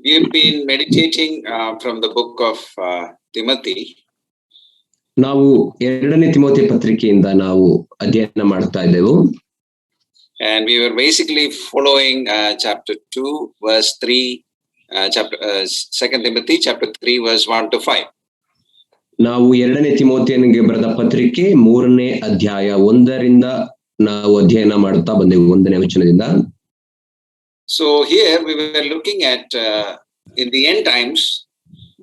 We've been meditating from the book of Timothy. ನಾವು 2ನೇ ತಿಮೋಥೆ ಪತ್ರಿಕೆಯಿಂದ ನಾವು ಅಧ್ಯಯನ ಮಾಡ್ತಾ ಇದ್ದೆವು. And we were basically following chapter 2 verse 3, 2 Timothy chapter 3 verse 1 to 5. ನಾವು 2ನೇ ತಿಮೋಥೆಯನಿಗೆ ಬರೆದ ಪತ್ರಿಕೆ 3ನೇ ಅಧ್ಯಾಯ 1ರಿಂದ ನಾವು ಅಧ್ಯಯನ ಮಾಡುತ್ತಾ ಬಂದೆವು 1ನೇ ವಚನದಿಂದ. So here we were looking at in the end times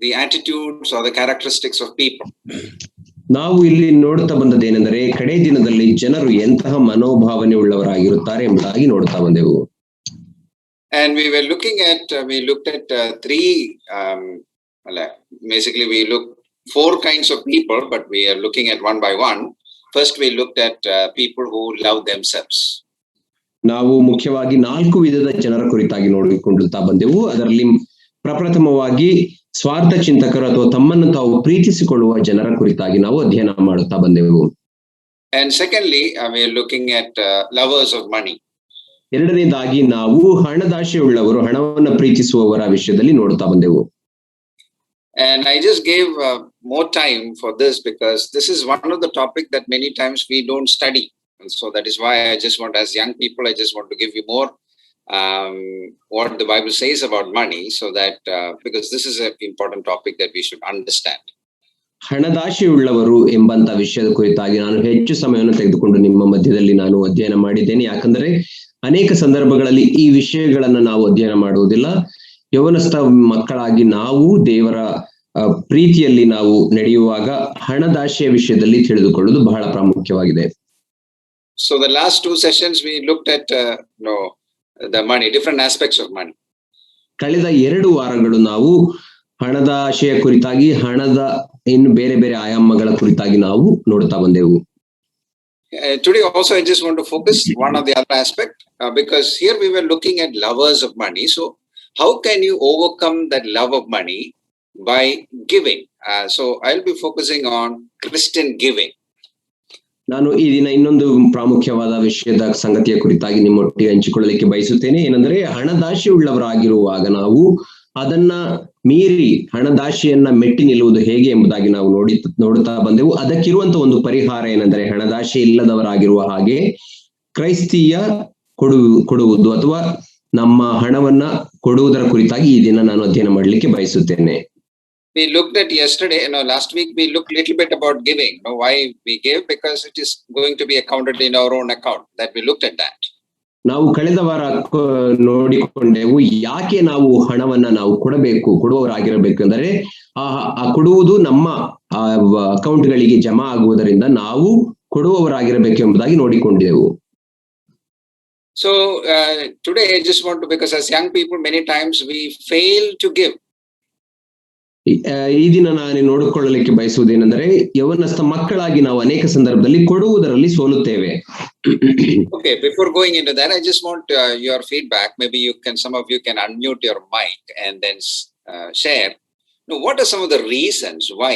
the attitudes or the characteristics of people. ನಾವು ಇಲ್ಲಿ ನೋಡ್ತಾ ಬಂದದ್ದೇನೆಂದರೆ ಕಡೆ ದಿನದಲ್ಲಿ ಜನರು ಎಂತಹ ಮನೋಭಾವನೆ ಉಳ್ಳವರಾಗಿರುತ್ತಾರೆ ಎಂಬುದಾಗಿ ನೋಡ್ತಾ ಬಂದೆವು. And we were looking at we looked at three basically we looked 4 kinds of people, but we are looking at one by one. First we looked at people who love themselves. ನಾವು ಮುಖ್ಯವಾಗಿ 4 ವಿಧದ ಜನರ ಕುರಿತಾಗಿ ನೋಡಿಕೊಳ್ಳುತ್ತಾ ಬಂದೆವು. ಅದರಲ್ಲಿ ಪ್ರಪ್ರಥಮವಾಗಿ ಸ್ವಾರ್ಥ ಚಿಂತಕರು ಅಥವಾ ತಮ್ಮನ್ನು ತಾವು ಪ್ರೀತಿಸಿಕೊಳ್ಳುವ ಜನರ ಕುರಿತಾಗಿ ನಾವು ಅಧ್ಯಯನ ಮಾಡುತ್ತಾ ಬಂದೆವು. And secondly we are looking at lovers of money. ಎರಡನೇದಾಗಿ ನಾವು ಹಣದಾಶೆಯುಳ್ಳವರು, ಹಣವನ್ನು ಪ್ರೀತಿಸುವವರ ವಿಷಯದಲ್ಲಿ ನೋಡುತ್ತಾ ಬಂದೆವು. And I just gave more time for this because this is one of the topic that many times we don't study. And so that is why I just want, as young people, I just want to give you more what the Bible says about money, so that because this is an important topic that we should understand. ಹಣದಾಶೆಯುಳ್ಳವರು ಎಂಬಂತ ವಿಷಯದ ಕುರಿತಾಗಿ ನಾನು ಹೆಚ್ಚು ಸಮಯವನ್ನು ತೆಗೆದುಕೊಂಡು ನಿಮ್ಮ ಮಧ್ಯದಲ್ಲಿ ನಾನು ಅಧ್ಯಯನ ಮಾಡಿದ್ದೇನೆ. ಯಾಕಂದರೆ ಅನೇಕ ಸಂದರ್ಭಗಳಲ್ಲಿ ಈ ವಿಷಯಗಳನ್ನು ನಾವು ಅಧ್ಯಯನ ಮಾಡುವುದಿಲ್ಲ. ಯೌವನಸ್ಥ ಮಕ್ಕಳಾಗಿ ನಾವು ದೇವರ ಪ್ರೀತಿಯಲ್ಲಿ ನಾವು ನಡೆಯುವಾಗ ಹಣದಾಶೆಯ ವಿಷಯದಲ್ಲಿ ತಿಳಿದುಕೊಳ್ಳುವುದು ಬಹಳ ಪ್ರಾಮುಖ್ಯವಾಗಿದೆ. So the last 2 sessions we looked at the money, different aspects of money. ಕಳೆದ 2 ವಾರಗಳು ನಾವು ಹಣದಾಶೆಯ ಕುರಿತಾಗಿ, ಹಣದ ಇನ್ನು ಬೇರೆ ಬೇರೆ ಆಯಾಮಗಳ ಕುರಿತಾಗಿ ನಾವು ನೋಡ್ತಾ ಬಂದೆವು. Today also I just want to focus one of the other aspect because here we were looking at lovers of money. So how can you overcome that love of money by giving? So I'll be focusing on Christian giving. ನಾನು ಈ ದಿನ ಇನ್ನೊಂದು ಪ್ರಾಮುಖ್ಯವಾದ ವಿಷಯದ ಸಂಗತಿಯ ಕುರಿತಾಗಿ ನಿಮ್ಮೊಟ್ಟಿಗೆ ಹಂಚಿಕೊಳ್ಳಲಿಕ್ಕೆ ಬಯಸುತ್ತೇನೆ. ಏನಂದ್ರೆ ಹಣದಾಶೆಯುಳ್ಳವರಾಗಿರುವಾಗ ನಾವು ಅದನ್ನ ಮೀರಿ ಹಣದಾಶೆಯನ್ನ ಮೆಟ್ಟಿ ನಿಲ್ಲುವುದು ಹೇಗೆ ಎಂಬುದಾಗಿ ನಾವು ನೋಡುತ್ತಾ ಬಂದೆವು. ಅದಕ್ಕಿರುವಂತ ಒಂದು ಪರಿಹಾರ ಏನಂದ್ರೆ ಹಣದಾಶೆ ಇಲ್ಲದವರಾಗಿರುವ ಹಾಗೆ ಕ್ರೈಸ್ತೀಯ ಕೊಡುವುದು ಅಥವಾ ನಮ್ಮ ಹಣವನ್ನ ಕೊಡುವುದರ ಕುರಿತಾಗಿ ಈ ದಿನ ನಾನು ಅಧ್ಯಯನ ಮಾಡಲಿಕ್ಕೆ ಬಯಸುತ್ತೇನೆ. We looked at yesterday, last week we looked little bit about giving. Why we give? Because it is going to be accounted in our own account. That we looked at that. ನಾವು ಕಳೆದ ವಾರ ನೋಡಿಕೊಂಡೆವು ಯಾಕೆ ನಾವು ಹಣವನ್ನ ನಾವು ಕೊಡುವವರಾಗಿರಬೇಕು ಅಂದರೆ ಆ ಕೊಡುವುದು ನಮ್ಮ ಅಕೌಂಟ್ಗಳಿಗೆ ಜಮಾ ಆಗುವುದರಿಂದ ನಾವು ಕೊಡುವವರಾಗಿರಬೇಕು ಎಂಬುದಾಗಿ ನೋಡಿಕೊಂಡಿದ್ದೆವು. So today I just want to, because as young people many times we fail to give. ಈ ದಿನ ನಾನು ನೋಡಿಕೊಳ್ಳಲಿಕ್ಕೆ ಬಯಸುವುದೇನೆಂದರೆ ಯೌವನಸ್ಥ ಮಕ್ಕಳಾಗಿ ನಾವು ಅನೇಕ ಸಂದರ್ಭದಲ್ಲಿ ಕೊಡುವುದರಲ್ಲಿ ಸೋಲುತ್ತೇವೆ. Okay, before going into that, I just want your feedback. Maybe some of you can unmute your mic and then share. What are some of the reasons why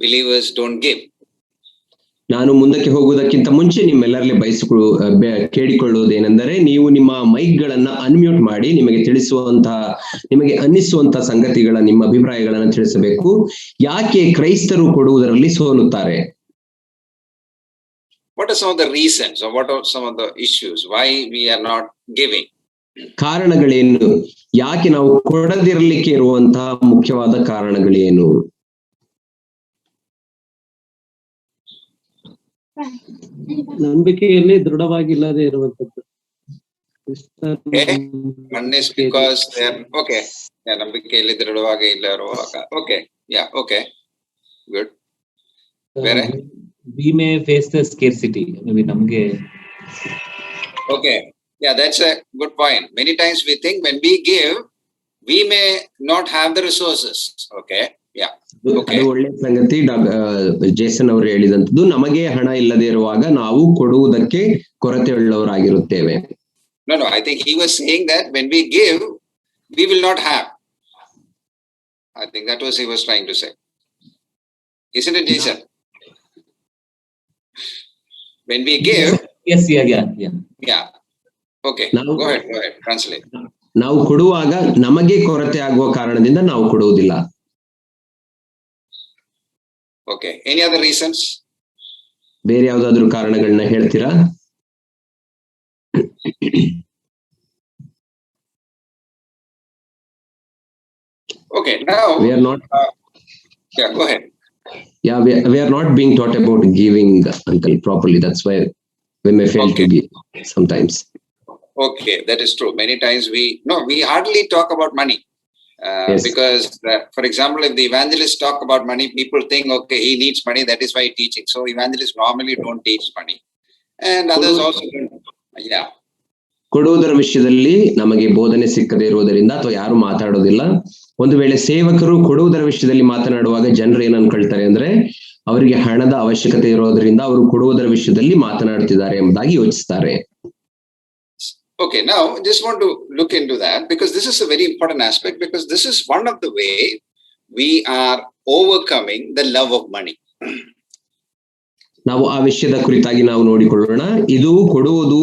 believers don't give? ನಾನು ಮುಂದಕ್ಕೆ ಹೋಗುವುದಕ್ಕಿಂತ ಮುಂಚೆ ನಿಮ್ಮೆಲ್ಲರಲ್ಲಿ ಕೇಳಿಕೊಳ್ಳುವುದೇನೆಂದರೆ ನೀವು ನಿಮ್ಮ ಮೈಕ್ಗಳನ್ನ unmute ಮಾಡಿ ನಿಮಗೆ ಅನ್ನಿಸುವಂತಹ ಸಂಗತಿಗಳ ನಿಮ್ಮ ಅಭಿಪ್ರಾಯಗಳನ್ನು ತಿಳಿಸಬೇಕು. ಯಾಕೆ ಕ್ರೈಸ್ತರು ಕೊಡುವುದರಲ್ಲಿ ಸೋಲುತ್ತಾರೆ? What are some of the reasons or what are some of the issues why we are not giving? ಕಾರಣಗಳೇನು? ಯಾಕೆ ನಾವು ಕೊಡದಿರಲಿಕ್ಕೆ ಇರುವಂತಹ ಮುಖ್ಯವಾದ ಕಾರಣಗಳೇನು? ನಂಬಿಕೆಯಲ್ಲಿ ದೃಢವಾಗಿಲ್ಲದೆ ಇರುವಂತದ್ದು. ನಂಬಿಕೆಯಲ್ಲಿ ದೃಢವಾಗಿ ಇಲ್ಲ ಇರುವಾಗ. Okay, yeah, okay, good. ಬೇರೆ? We may face the scarcity. ನಮಗೆ. Okay, yeah, that's a good point. Many times we think when we give, we may not have the resources. Okay. ಅದು ಒಳ್ಳೆ ಸಂಗತಿ. ಜೇಸನ್ ಅವರು ಹೇಳಿದಂತದ್ದು ನಮಗೆ ಹಣ ಇಲ್ಲದೆ ಇರುವಾಗ ನಾವು ಕೊಡುವುದಕ್ಕೆ ಕೊರತೆ ಉಳ್ಳವರಾಗಿರುತ್ತೇವೆ. No, I think he was saying that when we give, we will not have. I think that was he was trying to say. Isn't it, Jason? When we give. Yes, yeah. Okay, go ahead, translate. ನಾವು ಕೊಡುವಾಗ ನಮಗೆ ಕೊರತೆ ಆಗುವ ಕಾರಣದಿಂದ ನಾವು ಕೊಡುವುದಿಲ್ಲ. Okay. Any other reasons? ಬೇರೆ ಯಾವ್ದಾದ್ರು ಕಾರಣಗಳನ್ನ ಹೇಳ್ತೀರಾ? Okay. Now We are not. Yeah, go ahead. Yeah, we are not being taught about giving, uncle, properly. That's why we may fail to give sometimes. Okay, that is true. Many times we hardly talk about money. Yes. Because, for example, if the evangelists talk about money, people think, okay, he needs money, that is why he's teaching. So evangelists normally don't teach money. And others also don't. Yeah. ಕೊಡುವುದರ ವಿಷಯದಲ್ಲಿ ನಮಗೆ ಬೋಧನೆ ಸಿಕ್ಕದೇ ಇರುವುದರಿಂದ ಅಥವಾ ಯಾರು ಮಾತಾಡೋದಿಲ್ಲ. ಒಂದು ವೇಳೆ ಸೇವಕರು ಕೊಡುವುದರ ವಿಷಯದಲ್ಲಿ ಮಾತನಾಡುವಾಗ ಜನರು ಏನ್ ಅನ್ಕೊಳ್ತಾರೆ ಅಂದ್ರೆ ಅವರಿಗೆ ಹಣದ ಅವಶ್ಯಕತೆ ಇರೋದ್ರಿಂದ ಅವರು ಕೊಡುವುದರ ವಿಷಯದಲ್ಲಿ ಮಾತನಾಡ್ತಿದ್ದಾರೆ ಎಂಬುದಾಗಿ ಯೋಚಿಸ್ತಾರೆ. Okay, now just want to look into that because this is a very important aspect, because this is one of the way we are overcoming the love of money. ನಾವು ಆ ವಿಷಯದ ಕುರಿತಾಗಿ ನಾವು ನೋಡಿಕೊಳ್ಳೋಣ. ಇದು ಕೊಡುವುದು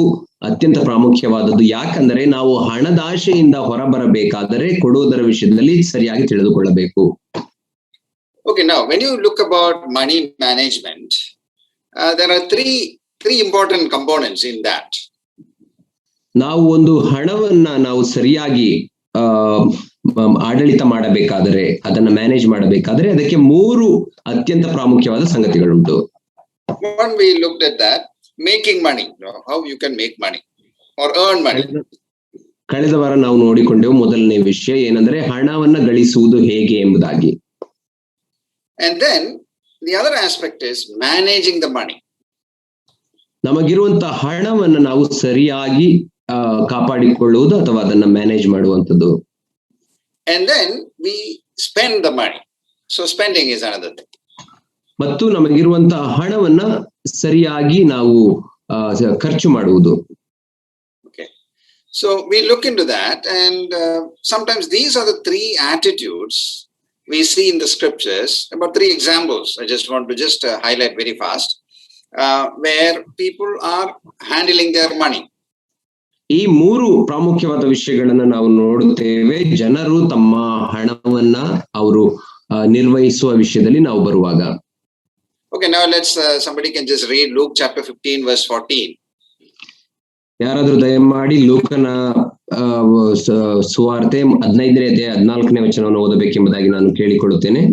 ಅತ್ಯಂತ ಪ್ರಾಮುಖ್ಯವಾದದ್ದು. ಯಾಕಂದ್ರೆ ನಾವು ಹಣದಾಶೆಯಿಂದ ಹೊರಬರಬೇಕಾದರೆ ಕೊಡುವುದರ ವಿಷಯದಲ್ಲಿ ಸರಿಯಾಗಿ ತಿಳಿದುಕೊಳ್ಳಬೇಕು. Okay, now when you look about money management, there are three important components in that. ನಾವು ಒಂದು ಹಣವನ್ನ ನಾವು ಸರಿಯಾಗಿ ಆಡಳಿತ ಮಾಡಬೇಕಾದರೆ, ಅದನ್ನ ಮ್ಯಾನೇಜ್ ಮಾಡಬೇಕಾದ್ರೆ ಅದಕ್ಕೆ 3 ಅತ್ಯಂತ ಪ್ರಾಮುಖ್ಯವಾದ ಸಂಗತಿಗಳುಂಟು. One, we looked at that, making money, how you can make money or earn money. ಕಳೆದ ವಾರ ನಾವು ನೋಡಿಕೊಂಡೆವು ಮೊದಲನೇ ವಿಷಯ ಏನಂದ್ರೆ ಹಣವನ್ನ ಗಳಿಸುವುದು ಹೇಗೆ ಎಂಬುದಾಗಿ. And then the other aspect is managing the money. ನಮಗಿರುವಂತಹ ಹಣವನ್ನ ನಾವು ಸರಿಯಾಗಿ ಕಾಪಾಡಿಕೊಳ್ಳುವುದು ಅಥವಾ ಅದನ್ನ ಮ್ಯಾನೇಜ್ ಮಾಡುವಂಥದ್ದು. And then we spend the money. So spending is another thing. ಮತ್ತು ನಮಗಿರುವಂತಹ ಹಣವನ್ನ ಸರಿಯಾಗಿ ನಾವು ಖರ್ಚು ಮಾಡುವುದು. Okay. So we look into that, and sometimes these are the 3 attitudes we see in the scriptures. About 3 examples I just want to highlight very fast, where people are handling their money. ಈ 3 ಪ್ರಾಮುಖ್ಯವಾದ ವಿಷಯಗಳನ್ನ ನಾವು ನೋಡುತ್ತೇವೆ ಜನರು ತಮ್ಮ ಹಣವನ್ನ ಅವರು ನಿರ್ವಹಿಸುವ ವಿಷಯದಲ್ಲಿ ನಾವು ಬರುವಾಗ. Okay, now let's somebody can just read Luke chapter 15 verse 14. ಯಾರಾದ್ರೂ ದಯಮಾಡಿ ಲೂಕನ ಸುವಾರ್ತೆ 15ನೇ ಅಧ್ಯಾಯ 14ನೇ ವಚನವನ್ನು ಓದಬೇಕೆಂಬುದಾಗಿ ನಾನು ಕೇಳಿಕೊಳ್ಳುತ್ತೇನೆ.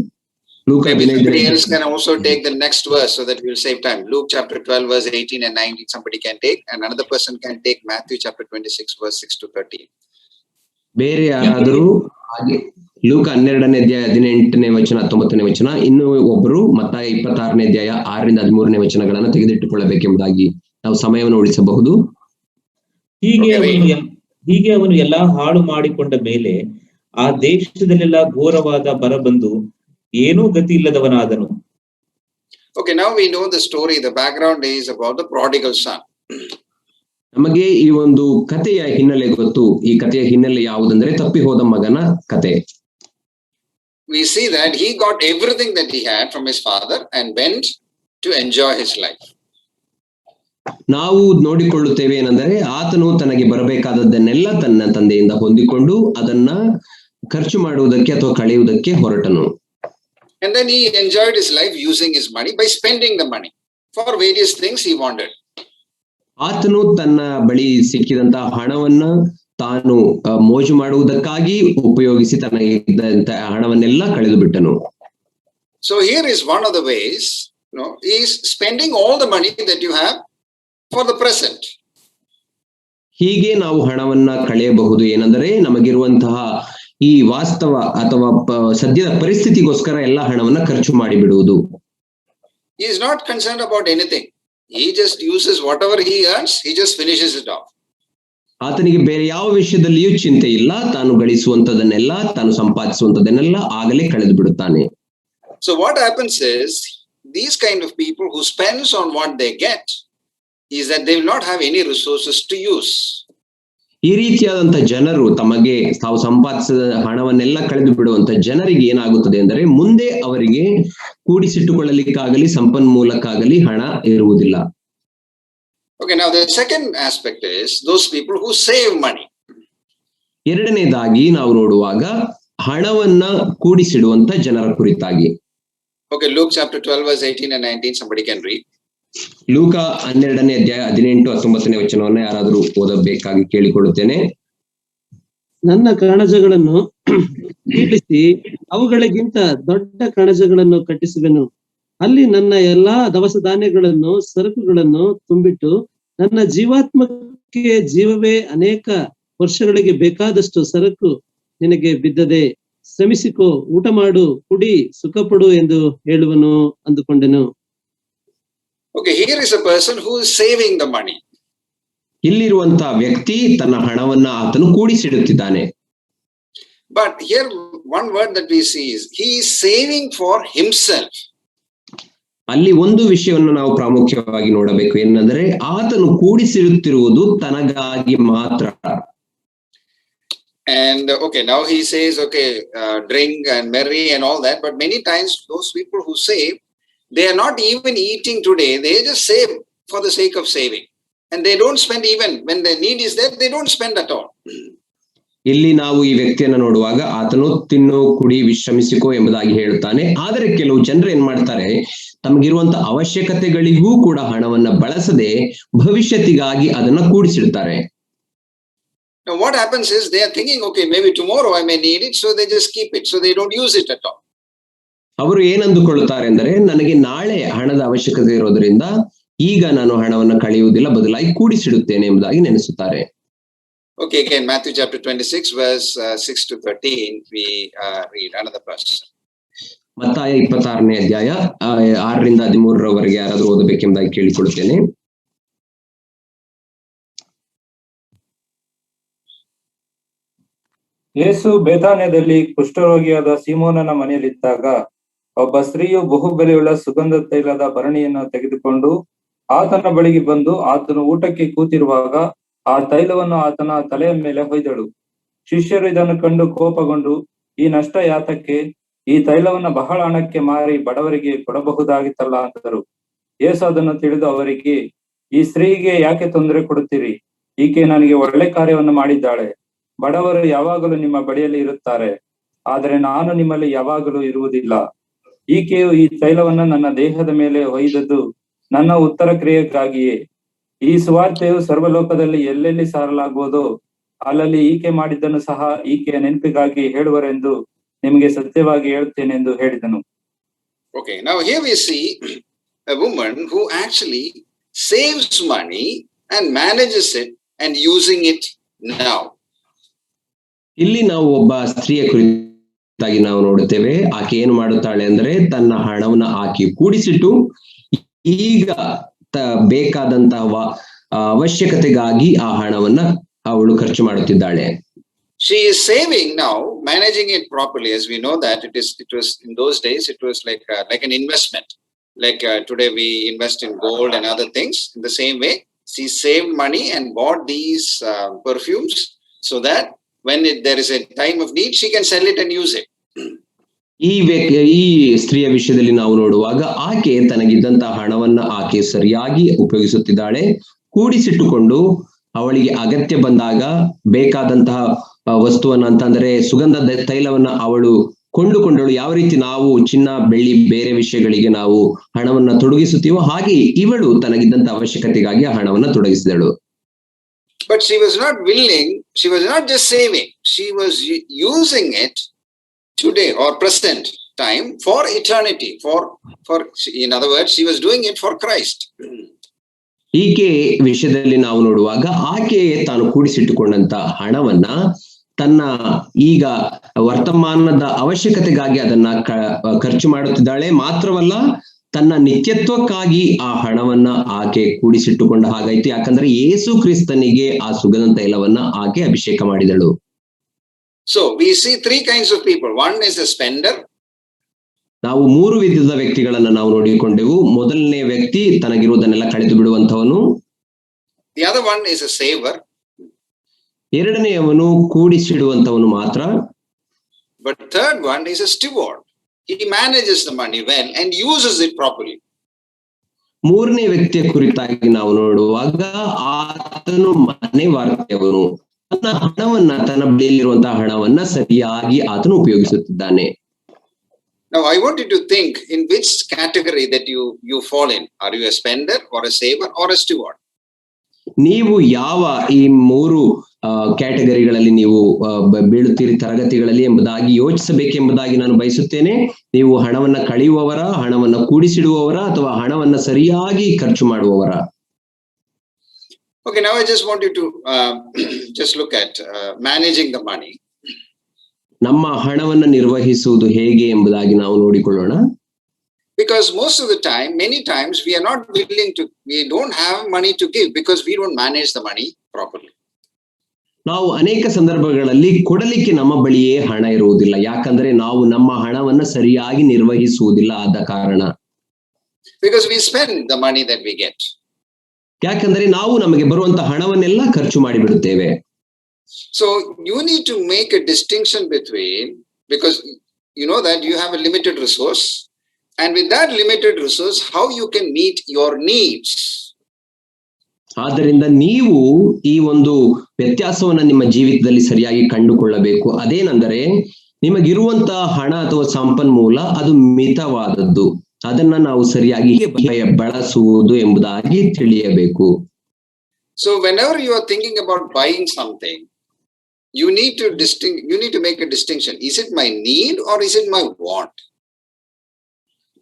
Luke somebody else can also take the next verse so that we will save time. Luke chapter 12 verse 18 and 19 somebody can take, and another person can take Matthew chapter 26 verse 6 to 13. ಬೇರೆ ಯಾರಾದರೂ ಹಾಗೆ ಲೂಕ 12ನೇ ಅಧ್ಯಾಯ 18ನೇ ವಚನ 19ನೇ ವಚನ, ಇನ್ನು ಒಬ್ಬರು ಮತ್ತಾಯ 26ನೇ ಅಧ್ಯಾಯ 6ರಿಂದ 13ನೇ ವಚನಗಳನ್ನು ತೆಗೆದಿಟ್ಟುಕೊಳ್ಳಬೇಕೆಂಬುದಾಗಿ ನಾವು ಸಮಯವನ್ನು ಉಳಿಸಬಹುದು. ಹೀಗೆ ಅವನು ಎಲ್ಲಾ ಹಾಳು ಮಾಡಿಕೊಂಡ ಮೇಲೆ ಆ ದೇಶದಲ್ಲೆಲ್ಲ ಘೋರವಾದ ಬರ ಬಂದು ಏನೂ ಗತಿ ಇಲ್ಲದವನಾದನು. Okay, now we know the story. The background is about the prodigal son. ನಮಗೆ ಈ ಒಂದು ಕಥೆಯ ಹಿನ್ನೆಲೆ ಗೊತ್ತು. ಈ ಕಥೆಯ ಹಿನ್ನೆಲೆ ಯಾವುದಂದ್ರೆ ತಪ್ಪಿ ಹೋದ ಮಗನ ಕತೆ. We see that he got everything that he had from his father and went to enjoy his life. ನಾವು ನೋಡಿಕೊಳ್ಳುತ್ತೇವೆ ಏನಂದರೆ ಆತನು ತನಗೆ ಬರಬೇಕಾದದ್ದನ್ನೆಲ್ಲ ತನ್ನ ತಂದೆಯಿಂದ ಹೊಂದಿಕೊಂಡು ಅದನ್ನ ಖರ್ಚು ಮಾಡುವುದಕ್ಕೆ ಅಥವಾ ಕಳೆಯುವುದಕ್ಕೆ ಹೊರಟನು. And then he enjoyed his life using his money by spending the money for various things he wanted. ಆತನು ತನ್ನ ಬಳಿ ಸಿಕ್ಕಿದಂತಹ ಹಣವನ್ನ ತಾನು ಮೋಜು ಮಾಡುವುದಕ್ಕಾಗಿ ಉಪಯೋಗಿಸಿ ತನಗಿದ್ದಂತ ಹಣವನ್ನೆಲ್ಲ ಕಳೆದು ಬಿಟ್ಟನು. So here is one of the ways, he is spending all the money that you have for the present. ಹೀಗೆ ನಾವು ಹಣವನ್ನ ಕಳೆಯಬಹುದು. ಏನಂದರೆ ನಮಗಿರುವಂತಹ ಈ ವಾಸ್ತವ ಅಥವಾ ಸದ್ಯದ ಪರಿಸ್ಥಿತಿಗೋಸ್ಕರ ಎಲ್ಲ ಹಣವನ್ನ ಖರ್ಚು ಮಾಡಿಬಿಡುವುದು. He is not concerned about anything. He just uses whatever he earns, he just finishes it off. ಆತನಿಗೆ ಬೇರೆ ಯಾವ ವಿಷಯದಲ್ಲಿಯೂ ಚಿಂತೆ ಇಲ್ಲ. ತಾನು ಗಳಿಸುವಂತದನ್ನೆಲ್ಲ, ತಾನು ಸಂಪಾದಿಸುವಂತದನ್ನೆಲ್ಲ ಆಗಲೇ ಕಳೆದು ಬಿಡುತ್ತಾನೆ. So what happens is, these kind of people who spends on what they get is that they will not have any resources to use. ಈ ರೀತಿಯಾದಂತ ಜನರು ತಮಗೆ ತಾವು ಸಂಪಾದಿಸಿದ ಹಣವನ್ನೆಲ್ಲ ಕಳೆದು ಬಿಡುವಂತ ಜನರಿಗೆ ಏನಾಗುತ್ತದೆ ಅಂದರೆ ಮುಂದೆ ಅವರಿಗೆ ಕೂಡಿಸಿಟ್ಟುಕೊಳ್ಳಲಿಕ್ಕಾಗಲಿ ಸಂಪನ್ಮೂಲಕ್ಕಾಗಲಿ ಹಣ ಇರುವುದಿಲ್ಲ. Okay, now the second aspect is those people who save money. ಎರಡನೇದಾಗಿ ನಾವು ನೋಡುವಾಗ ಹಣವನ್ನ ಕೂಡಿಸಿಡುವಂತ ಜನರ ಕುರಿತಾಗಿ. Okay, Luke chapter 12 verse 18 and 19, somebody can read. ಲೂಕ 12ನೇ ಅಧ್ಯಾಯ 18-19ನೇ ವಚನವನ್ನ ಯಾರಾದರೂ ಓದಬೇಕಾಗಿ ಕೇಳಿಕೊಳ್ಳುತ್ತೇನೆ. ನನ್ನ ಕಣಜಗಳನ್ನು ಕೀಳಿಸಿ ಅವುಗಳಿಗಿಂತ ದೊಡ್ಡ ಕಣಜಗಳನ್ನು ಕಟ್ಟಿಸುವೆನು. ಅಲ್ಲಿ ನನ್ನ ಎಲ್ಲಾ ದವಸ ಧಾನ್ಯಗಳನ್ನು ಸರಕುಗಳನ್ನು ತುಂಬಿಟ್ಟು ನನ್ನ ಜೀವಾತ್ಮಕ್ಕೆ ಜೀವವೇ ಅನೇಕ ವರ್ಷಗಳಿಗೆ ಬೇಕಾದಷ್ಟು ಸರಕು ನಿನಗೆ ಬಿದ್ದದೆ, ಶ್ರಮಿಸಿಕೋ, ಊಟ ಮಾಡು, ಕುಡಿ, ಸುಖಪಡು ಎಂದು ಹೇಳುವನು ಅಂದುಕೊಂಡೆನು. Okay, here is a person who is saving the money. ಇಲ್ಲಿರುವಂತಹ ವ್ಯಕ್ತಿ ತನ್ನ ಹಣವನ್ನ ಆತನು ಕೂಡಿಸಿಡುತ್ತಿದ್ದಾನೆ. But here one word that we see is he is saving for himself. ಅಲ್ಲಿ ಒಂದು ವಿಷಯವನ್ನು ನಾವು ಪ್ರಾಮುಖ್ಯವಾಗಿ ನೋಡಬೇಕು, ಏನಂದ್ರೆ ಆತನು ಕೂಡಿಸಿರುತ್ತಿರುವುದು ತನಗಾಗಿ ಮಾತ್ರ. And okay, now he says, okay, drink and marry and all that. But many times those people who save, they are not even eating today. They just save for the sake of saving. And they don't spend, even when the need is there, they don't spend at all. ಇಲ್ಲಿ ನಾವು ಈ ವ್ಯಕ್ತಿಯನ್ನು ನೋಡುವಾಗ ಆತನು ತಿನ್ನು, ಕುಡಿ, ವಿಶ್ರಮಿಸಿಕೋ ಎಂಬುದಾಗಿ ಹೇಳುತ್ತಾನೆ. ಆದರೆ ಕೆಲವು ಜನರು ಏನ್ ಮಾಡ್ತಾರೆ, ತಮಗಿರುವಂತ ಅವಶ್ಯಕತೆಗಳಿಗೂ ಕೂಡ ಹಣವನ್ನ ಬಳಸದೆ ಭವಿಷ್ಯತ್ತಿಗಾಗಿ ಅದನ್ನ ಕೂಡಿಸಿಡ್ತಾರೆ. Now what happens is they are thinking, okay, maybe tomorrow I may need it, so they just keep it, so they don't use it at all. ಅವರು ಏನಂದುಕೊಳ್ಳುತ್ತಾರೆ ಅಂದರೆ, ನನಗೆ ನಾಳೆ ಹಣದ ಅವಶ್ಯಕತೆ ಇರೋದ್ರಿಂದ ಈಗ ನಾನು ಹಣವನ್ನು ಕಳೆಯುವುದಿಲ್ಲ, ಬದಲಾಗಿ ಕೂಡಿಸಿಡುತ್ತೇನೆ ಎಂಬುದಾಗಿ ನೆನೆಸುತ್ತಾರೆ. Okay, again, Matthew chapter 26 verse 6-13, we read another verse. ಮತ್ತಾಯ 26ನೇ ಅಧ್ಯಾಯ 6-13 ಯಾರಾದರೂ ಓದಬೇಕೆಂಬುದಾಗಿ ಕೇಳಿಕೊಳ್ಳುತ್ತೇನೆ. ಯೇಸು ಬೇತಾನ್ಯದಲ್ಲಿ ಕುಷ್ಠರೋಗಿಯಾದ ಸೀಮೋನನ ಮನೆಯಲ್ಲಿದ್ದಾಗ ಒಬ್ಬ ಸ್ತ್ರೀಯು ಬಹುಬೆಲೆಯುಳ್ಳ ಸುಗಂಧ ತೈಲದ ಭರಣಿಯನ್ನು ತೆಗೆದುಕೊಂಡು ಆತನ ಬಳಿಗೆ ಬಂದು ಆತನು ಊಟಕ್ಕೆ ಕೂತಿರುವಾಗ ಆ ತೈಲವನ್ನು ಆತನ ತಲೆಯ ಮೇಲೆ ಹೊಯ್ದಳು. ಶಿಷ್ಯರು ಇದನ್ನು ಕಂಡು ಕೋಪಗೊಂಡು, ಈ ನಷ್ಟ ಯಾತಕ್ಕೆ? ಈ ತೈಲವನ್ನು ಬಹಳ ಹಣಕ್ಕೆ ಮಾರಿ ಬಡವರಿಗೆ ಕೊಡಬಹುದಾಗಿತ್ತಲ್ಲ ಅಂದರು. ಯೇಸು ಅದನ್ನು ತಿಳಿದು ಅವರಿಗೆ, ಈ ಸ್ತ್ರೀಗೆ ಯಾಕೆ ತೊಂದರೆ ಕೊಡುತ್ತೀರಿ? ಈಕೆ ನನಗೆ ಒಳ್ಳೆ ಕಾರ್ಯವನ್ನು ಮಾಡಿದ್ದಾಳೆ. ಬಡವರು ಯಾವಾಗಲೂ ನಿಮ್ಮ ಬಳಿಯಲ್ಲಿ ಇರುತ್ತಾರೆ, ಆದರೆ ನಾನು ನಿಮ್ಮಲ್ಲಿ ಯಾವಾಗಲೂ ಇರುವುದಿಲ್ಲ. ಈಕೆಯು ಈ ತೈಲವನ್ನು ನನ್ನ ದೇಹದ ಮೇಲೆ ಹೊಯ್ದದ್ದು ನನ್ನ ಉತ್ತರ ಕ್ರಿಯೆಗಾಗಿಯೇ. ಈ ಸುವಾರ್ತೆಯು ಸರ್ವಲೋಕದಲ್ಲಿ ಎಲ್ಲೆಲ್ಲಿ ಸಾರಲಾಗುವುದೋ ಅಲ್ಲಲ್ಲಿ ಈಕೆ ಮಾಡಿದ್ದನ್ನು ಸಹ ಈಕೆಯ ನೆನಪಿಗಾಗಿ ಹೇಳುವರೆಂದು ನಿಮಗೆ ಸತ್ಯವಾಗಿ ಹೇಳುತ್ತೇನೆ ಎಂದು ಹೇಳಿದನು. Okay, now here we see a woman who actually saves money and manages it and using it now. ಇಲ್ಲಿ ನಾವು ಒಬ್ಬ ಸ್ತ್ರೀಯ ಕುರಿತಾಗಿ ನಾವು ನೋಡುತ್ತೇವೆ. ಆಕೆ ಏನು ಮಾಡುತ್ತಾಳೆ ಅಂದ್ರೆ, ತನ್ನ ಹಣವನ್ನ ಆಕೆ ಕೂಡಿಸಿಟ್ಟು ಈಗ ಬೇಕಾದಂತಹ ಅವಶ್ಯಕತೆಗಾಗಿ ಆ ಹಣವನ್ನ ಅವಳು ಖರ್ಚು ಮಾಡುತ್ತಿದ್ದಾಳೆ. She is saving now, managing it properly. As we know that it was in those days, it was like an investment. Like today we invest in gold and other things. In the same way, she saved money and bought these perfumes so that when there is a time of need, she can sell it and use it. ಈ ಸ್ತ್ರೀಯ ವಿಷಯದಲ್ಲಿ ನಾವು ನೋಡುವಾಗ ಆಕೆ ತನಗಿದ್ದಂತಹ ಹಣವನ್ನ ಆಕೆ ಸರಿಯಾಗಿ ಉಪಯೋಗಿಸುತ್ತಿದ್ದಾಳೆ. ಕೂಡಿಸಿಟ್ಟುಕೊಂಡು ಅವಳಿಗೆ ಅಗತ್ಯ ಬಂದಾಗ ಬೇಕಾದಂತಹ ವಸ್ತುವನ್ನ, ಅಂತಂದ್ರೆ ಸುಗಂಧ ತೈಲವನ್ನ ಅವಳು ಕೊಂಡುಕೊಂಡಳು. ಯಾವ ರೀತಿ ನಾವು ಚಿನ್ನ, ಬೆಳ್ಳಿ, ಬೇರೆ ವಿಷಯಗಳಿಗೆ ನಾವು ಹಣವನ್ನ ತೊಡಗಿಸುತ್ತೀವೋ ಹಾಗೆ ಇವಳು ತನಗಿದ್ದಂತ ಅವಶ್ಯಕತೆಗಾಗಿ ಆ ಹಣವನ್ನ ತೊಡಗಿಸಿದಳು. But she was not willing, she was not just saving, she was using it today or present time for eternity, for in other words, she was doing it for Christ. ಈಕೆ ವಿಷಯದಲ್ಲಿ ನಾವು ನೋಡುವಾಗ ಆಕೆ ತಾನು ಕೂಡಿಸಿಟ್ಟುಕೊಂಡಂತ ಹಣವನ್ನ ತನ್ನ ಈಗ ವರ್ತಮಾನದ ಅವಶ್ಯಕತೆಗಾಗಿ ಅದನ್ನ ಖರ್ಚು ಮಾಡುತ್ತಿದ್ದಾಳೆ. ಮಾತ್ರವಲ್ಲ, ತನ್ನ ನಿತ್ಯತ್ವಕ್ಕಾಗಿ ಆ ಹಣವನ್ನ ಆಕೆ ಕೂಡಿಸಿಟ್ಟುಕೊಂಡ ಹಾಗಾಯ್ತು. ಯಾಕಂದ್ರೆ ಯೇಸು ಕ್ರಿಸ್ತನಿಗೆ ಆ ಸುಗಂಧ ತೈಲವನ್ನ ಆಕೆ ಅಭಿಷೇಕ ಮಾಡಿದಳು. So we see three kinds of people. One is a spender. ನಾವು 3 ವಿಧದ ವ್ಯಕ್ತಿಗಳನ್ನ ನಾವು ನೋಡಿಕೊಂಡೆವು. ಮೊದಲನೇ ವ್ಯಕ್ತಿ ತನಗಿರುವುದನ್ನೆಲ್ಲ ಕಳೆದು ಬಿಡುವಂತವನು. The other one is a saver. ಎರಡನೆಯವನು ಕೂಡಿಸಿಡುವಂತವನು ಮಾತ್ರ. But third one is a steward. He manages the money well and uses it properly. ಮೂರನೇ ವ್ಯಕ್ತಿಯ ಕುರಿತಾಗಿ ನಾವು ನೋಡುವಾಗ ಆತನು ಮನೆ ವಾರ್ತೆಯವನು. ತನ್ನ ಹಣವನ್ನ, ತನ್ನ ಬಳಿಯಲ್ಲಿರುವಂತಹ ಹಣವನ್ನ ಸರಿಯಾಗಿ ಆತನು ಉಪಯೋಗಿಸುತ್ತಿದ್ದಾನೆ. Now, I want you to think in which category that you fall in. Are you a spender or a saver or a steward? ನೀವು ಯಾವ ಈ ಮೂರು ಕ್ಯಾಟಗರಿಗಳಲ್ಲಿ ನೀವು ಬೀಳುತ್ತೀರಿ ತರಗತಿಗಳಲ್ಲಿ ಎಂಬುದಾಗಿ ಯೋಚಿಸಬೇಕೆಂಬುದಾಗಿ ನಾನು ಬಯಸುತ್ತೇನೆ. ನೀವು ಹಣವನ್ನ ಕಳೆಯುವವರ, ಹಣವನ್ನ ಕೂಡಿಸಿಡುವವರ, ಅಥವಾ ಹಣವನ್ನ ಸರಿಯಾಗಿ ಖರ್ಚು ಮಾಡುವವರ? Okay, now I just want you to just look at managing the money. ನಮ್ಮ ಹಣವನ್ನ ನಿರ್ವಹಿಸುವುದು ಹೇಗೆ ಎಂಬುದಾಗಿ ನಾವು ನೋಡಿಕೊಳ್ಳೋಣ. Because most of the time, many times we are not willing to, we don't have money to give because we don't manage the money properly. ನಾವು ಅನೇಕ ಸಂದರ್ಭಗಳಲ್ಲಿ ಕೊಡಲಿಕ್ಕೆ ನಮ್ಮ ಬಳಿಯೇ ಹಣ ಇರುವುದಿಲ್ಲ, ಯಾಕಂದ್ರೆ ನಾವು ನಮ್ಮ ಹಣವನ್ನ ಸರಿಯಾಗಿ ನಿರ್ವಹಿಸುವುದಿಲ್ಲ ಆದ ಕಾರಣ. Because we spend the money that we get. ಯಾಕಂದ್ರೆ ನಾವು ನಮಗೆ ಬರುವಂತ ಹಣವನ್ನೆಲ್ಲ ಖರ್ಚು ಮಾಡಿಬಿಡುತ್ತೇವೆ. So you need to make a distinction between, because you know that you have a limited resource, and with that limited resource, how you can meet your needs. ಆದ್ದರಿಂದ ನೀವು ಈ ಒಂದು ವ್ಯತ್ಯಾಸವನ್ನ ನಿಮ್ಮ ಜೀವಿತದಲ್ಲಿ ಸರಿಯಾಗಿ ಕಂಡುಕೊಳ್ಳಬೇಕು. ಅದೇನೆಂದರೆ, ನಿಮಗಿರುವಂತಹ ಹಣ ಅಥವಾ ಸಂಪನ್ಮೂಲ ಅದು ಮಿತವಾದದ್ದು, ಅದನ್ನ ನಾವು ಸರಿಯಾಗಿ ಬಳಸುವುದು ಎಂಬುದಾಗಿ ತಿಳಿಯಬೇಕು. So whenever you are thinking about buying something, you need to make a distinction. Is it my need or is it my want?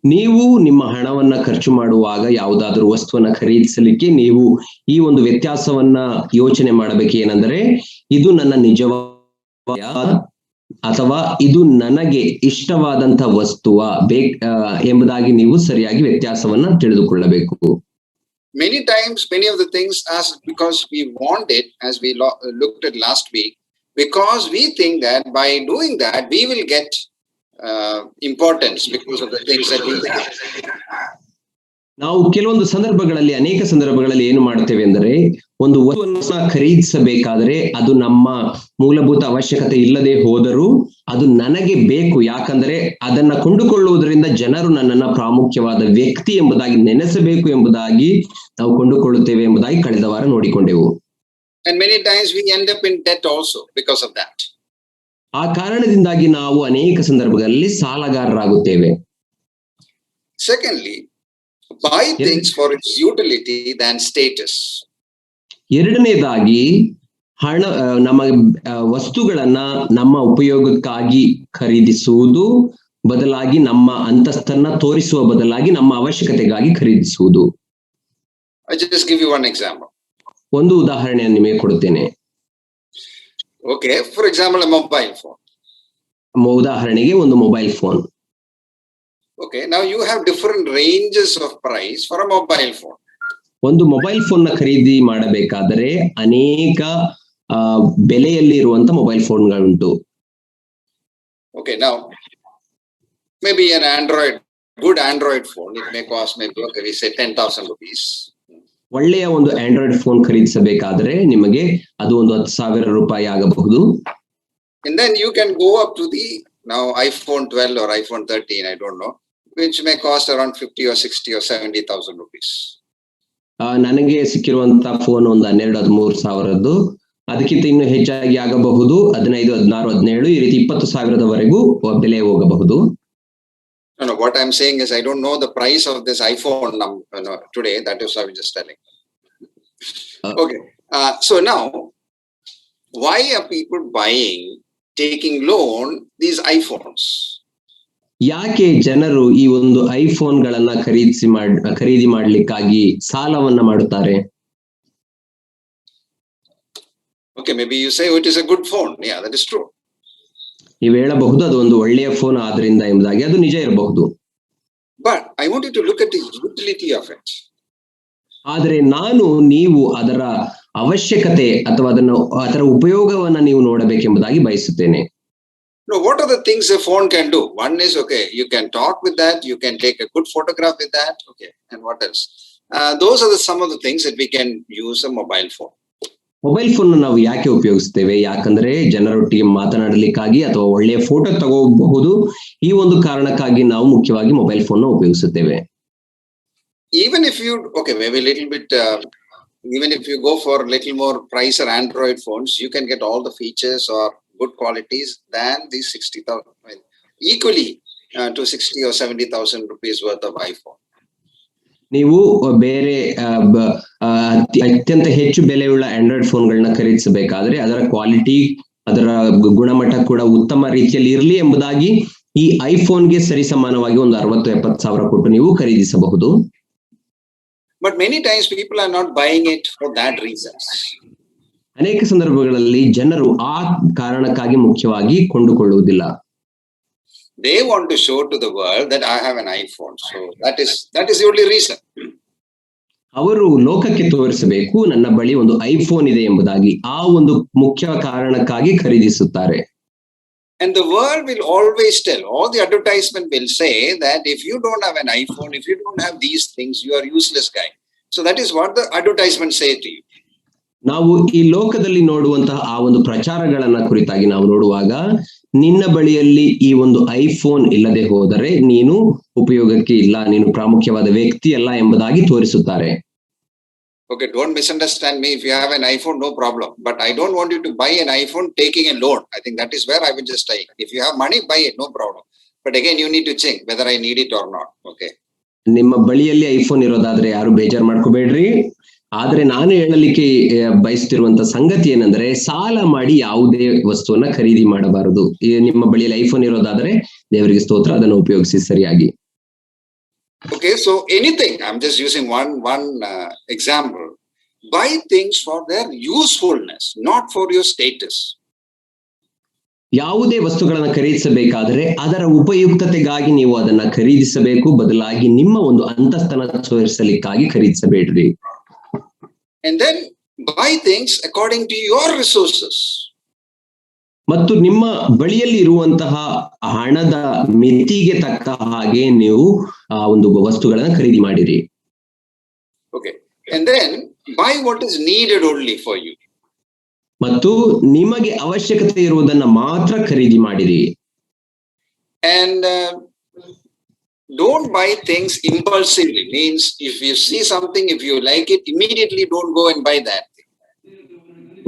ನೀವು ನಿಮ್ಮ ಹಣವನ್ನ ಖರ್ಚು ಮಾಡುವಾಗ ಯಾವುದಾದ್ರೂ ವಸ್ತುವನ್ನ ಖರೀದಿಸಲಿಕ್ಕೆ ನೀವು ಈ ಒಂದು ವ್ಯತ್ಯಾಸವನ್ನ ಯೋಚನೆ ಮಾಡಬೇಕು. ಏನಂದ್ರೆ, ಇದು ನನ್ನ ನಿಜವಾದ ಅಥವಾ ಇದು ನನಗೆ ಇಷ್ಟವಾದಂತ ವಸ್ತುವ ಎಂಬುದಾಗಿ ನೀವು ಸರಿಯಾಗಿ ವ್ಯತ್ಯಾಸವನ್ನ ತಿಳಿದುಕೊಳ್ಳಬೇಕು. Many times, many of the things as because we want it, as we looked at last week, because we think that by doing that we will get importance because of the things that we have. ನಾವು ಕೆಲವೊಂದು ಸಂದರ್ಭಗಳಲ್ಲಿ, ಅನೇಕ ಸಂದರ್ಭಗಳಲ್ಲಿ ಏನು ಮಾಡ್ತೇವೆ ಅಂದರೆ, ಒಂದು ವಸ್ತುವನ್ನು ಖರೀದಿಸಬೇಕಾದ್ರೆ ಅದು ನಮ್ಮ ಮೂಲಭೂತ ಅವಶ್ಯಕತೆ ಇಲ್ಲದೆ ಹೋದರೂ ಅದು ನನಗೆ ಬೇಕು, ಯಾಕಂದ್ರೆ ಅದನ್ನ ಕೊಂಡುಕೊಳ್ಳುವುದರಿಂದ ಜನರು ನನ್ನನ್ನ ಪ್ರಾಮುಖ್ಯವಾದ ವ್ಯಕ್ತಿ ಎಂಬುದಾಗಿ ನೆನೆಸಬೇಕು ಎಂಬುದಾಗಿ ನಾವು ಕೊಂಡುಕೊಳ್ಳುತ್ತೇವೆ ಎಂಬುದಾಗಿ ಕಳೆದ ವಾರ ನೋಡಿಕೊಂಡೆವು. And many times we end up in debt also because of that. ಆ ಕಾರಣದಿಂದಾಗಿ ನಾವು ಅನೇಕ ಸಂದರ್ಭಗಳಲ್ಲಿ ಸಾಲಗಾರರಾಗುತ್ತೇವೆ. Secondly, buy things for its utility than status. ಎರಡನೇದಾಗಿ, ನಮ್ಮ ವಸ್ತುಗಳನ್ನ ನಮ್ಮ ಉಪಯೋಗಕ್ಕಾಗಿ ಖರೀದಿಸುವುದು ಬದಲಾಗಿ, ನಮ್ಮ ಅಂತಸ್ತನ್ನ ತೋರಿಸುವ ಬದಲಾಗಿ ನಮ್ಮ ಅವಶ್ಯಕತೆಗಾಗಿ ಖರೀದಿಸುವುದು. I just give you one example. ಒಂದು ಉದಾಹರಣೆಯನ್ನು ನಿಮಗೆ ಕೊಡುತ್ತೇನೆ. Okay, for example, a mobile phone. ಉದಾಹರಣೆಗೆ ಒಂದು mobile phone. Okay, now you have different ranges of price for a mobile phone. ಒಂದು ಮೊಬೈಲ್ ಫೋನ್ ನ ಖರೀದಿ ಮಾಡಬೇಕಾದರೆ ಅನೇಕ ಬೆಲೆಯಲ್ಲಿ ಇರುವಂತ mobile ಫೋನ್ಗಳುಂಟು. Okay, now maybe an good Android phone, it may cost maybe, okay, we say 10,000 rupees. ಒಳ್ಳೆಯ ಒಂದು Android phone ಖರೀದಿಸಬೇಕಾದ್ರೆ ನಿಮಗೆ ಅದು ಒಂದು 10,000 ರೂಪಾಯಿ ಆಗಬಹುದು. And then you can go up to the now iPhone 12 or iPhone 13, I don't know, which may cost around 50 or 60 or 70,000 rupees. ನನಗೆ ಸಿಕ್ಕಿರುವಂತ phone ಒಂದು 12-13,000, ಅದಕ್ಕಿಂತ ಇನ್ನು ಹೆಚ್ಚಾಗಿ ಆಗಬಹುದು, 15, 16, 17, ಈ ರೀತಿ 20,000ವರೆಗೂ ಬೆಲೆ ಹೋಗಬಹುದು. No, what I'm saying is I don't know the price of this iPhone today. That is what I'm just telling. Okay. So now, why are people taking loan these iPhones? ಯಾಕೆ ಜನರು ಈ ಒಂದು ಐಫೋನ್ಗಳನ್ನ ಖರೀದಿ ಮಾಡ್ಲಿಕ್ಕಾಗಿ ಸಾಲವನ್ನ ಮಾಡುತ್ತಾರೆ? Okay, maybe you say, oh, it is a good phone. Yeah, that is true. ನೀವು ಹೇಳಬಹುದು ಅದು ಒಂದು ಒಳ್ಳೆಯ ಫೋನ್ ಆದ್ರಿಂದ ಎಂಬುದಾಗಿ, ಅದು ನಿಜ ಇರಬಹುದು. But I want you to look at the utility of it. ಆದರೆ ನೀವು ಅದರ ಅವಶ್ಯಕತೆ ಅಥವಾ ಅದರ ಉಪಯೋಗವನ್ನ ನೀವು ನೋಡಬೇಕೆಂಬುದಾಗಿ ಬಯಸುತ್ತೇನೆ. No, what are the things a phone can do? One is, okay, you can talk with that, you can take a good photograph with that. Okay, and what else? Those are some of the things that we can use a mobile phone. Mobile phone ನಾವು ಯಾಕೆ ಉಪಯೋಗಿಸ್ತೇವೆ? ಯಾಕಂದ್ರೆ ಜನರೊಟ್ಟಿಗೆ ಮಾತನಾಡಲಿಕ್ಕಾಗಿ ಅಥವಾ ಒಳ್ಳೆಯ photo ತಗೋಬಹುದು. ಈ ಒಂದು ಕಾರಣಕ್ಕಾಗಿ ನಾವು ಮುಖ್ಯವಾಗಿ ಮೊಬೈಲ್ ಫೋನ್ ಉಪಯೋಗಿಸುತ್ತೇವೆ. Even if you, okay, maybe a little bit Even if you go for little more price or Android phones, you can get all the features or good qualities than these 60,000, equally to 60 or 70,000 rupees worth of iPhone. ನೀವು ಬೇರೆ ಅತ್ಯಂತ ಹೆಚ್ಚು ಬೆಲೆಯುಳ್ಳ Android ಫೋನ್ಗಳನ್ನ ಖರೀದಿಸಬೇಕಾದ್ರೆ ಅದರ quality, ಅದರ ಗುಣಮಟ್ಟ ಕೂಡ ಉತ್ತಮ ರೀತಿಯಲ್ಲಿ ಇರಲಿ ಎಂಬುದಾಗಿ ಈ ಐಫೋನ್ಗೆ ಸರಿಸಮಾನವಾಗಿ ಒಂದು 60-70 ಸಾವಿರ ಕೊಟ್ಟು ನೀವು ಖರೀದಿಸಬಹುದು. But many times people are not buying it for that reasons. ಅನೇಕ ಸಂದರ್ಭಗಳಲ್ಲಿ ಜನರು ಆ ಕಾರಣಕ್ಕಾಗಿ ಮುಖ್ಯವಾಗಿ ಕೊಂಡುಕೊಳ್ಳುವುದಿಲ್ಲ. They want to show to the world that I have an iPhone. So that is the only reason. ಅವರು ಲೋಕಕ್ಕೆ ತೋರಿಸಬೇಕು ನನ್ನ ಬಳಿ ಒಂದು ಐಫೋನ್ ಇದೆ ಎಂಬುದಾಗಿ, ಆ ಒಂದು ಮುಖ್ಯ ಕಾರಣಕ್ಕಾಗಿ ಖರೀದಿಸುತ್ತಾರೆ. And the world will always tell, all the advertisement will say that if you don't have an iPhone, if you don't have these things, you are useless guy. So that is what the advertisement say to you. ನಾವು ಈ ಲೋಕದಲ್ಲಿ ನೋಡುವಂತಹ ಆ ಒಂದು ಪ್ರಚಾರಗಳನ್ನ ಕುರಿತಾಗಿ ನಾವು ನೋಡುವಾಗ, ನಿನ್ನ ಬಳಿಯಲ್ಲಿ ಈ ಒಂದು ಐಫೋನ್ ಇಲ್ಲದೆ ಹೋದರೆ ನೀನು ಉಪಯೋಗಕ್ಕೆ ಇಲ್ಲ, ನೀನು ಪ್ರಾಮುಖ್ಯವಾದ ವ್ಯಕ್ತಿ ಅಲ್ಲ ಎಂಬುದಾಗಿ ತೋರಿಸುತ್ತಾರೆ. Okay, don't misunderstand me. If you have an iPhone, no problem. But I don't want you to buy an iPhone taking a loan. I think that is where I will just say, if you have money, buy it, no problem. But again, you need to check whether I need it or not. Okay. ನಿಮ್ಮ ಬಳಿಯಲ್ಲಿ iPhone ಇರೋದಾದ್ರೆ ಯಾರು ಬೇಜಾರು ಮಾಡ್ಕೋಬೇಡ್ರಿ. ಆದ್ರೆ ನಾನು ಹೇಳಲಿಕ್ಕೆ ಬಯಸ್ತಿರುವಂತ ಸಂಗತಿ ಏನಂದ್ರೆ, ಸಾಲ ಮಾಡಿ ಯಾವುದೇ ವಸ್ತುವನ್ನ ಖರೀದಿ ಮಾಡಬಾರದು. ನಿಮ್ಮ ಬಳಿಯಲ್ಲಿ ಐಫೋನ್ ಇರೋದಾದ್ರೆ ದೇವರಿಗೆ ಸ್ತೋತ್ರ, ಅದನ್ನು ಉಪಯೋಗಿಸಿ ಸರಿಯಾಗಿ. Okay, so anything, I'm just using one example. Buy things for their usefulness, not for your status. ಯಾವುದೇ ವಸ್ತುಗಳನ್ನ ಖರೀದಿಸಬೇಕಾದ್ರೆ ಅದರ ಉಪಯುಕ್ತತೆಗಾಗಿ ನೀವು ಅದನ್ನ ಖರೀದಿಸಬೇಕು, ಬದಲಾಗಿ ನಿಮ್ಮ ಒಂದು ಅಂತಸ್ತನ ತೋರಿಸಲಿಕ್ಕಾಗಿ ಖರೀದಿಸಬೇಡ್ರಿ. And then buy things according to your resources. ಮತ್ತು ನಿಮ್ಮ ಬಳಿಯಲ್ಲಿ ಇರುವಂತಹ ಹಣದ ಮಿತಿಗೆ ತಕ್ಕ ಹಾಗೆ ನೀವು ಆ ಒಂದು ವಸ್ತುಗಳನ್ನ ಖರೀದಿ ಮಾಡಿರಿ. Okay, and then buy what is needed only for you. ಮತ್ತು ನಿಮಗೆ ಅವಶ್ಯಕತೆ ಇರುವುದನ್ನ ಮಾತ್ರ ಖರೀದಿ ಮಾಡಿರಿ. And don't buy things impulsively. Means if you see something, if you like it, immediately don't go and buy that.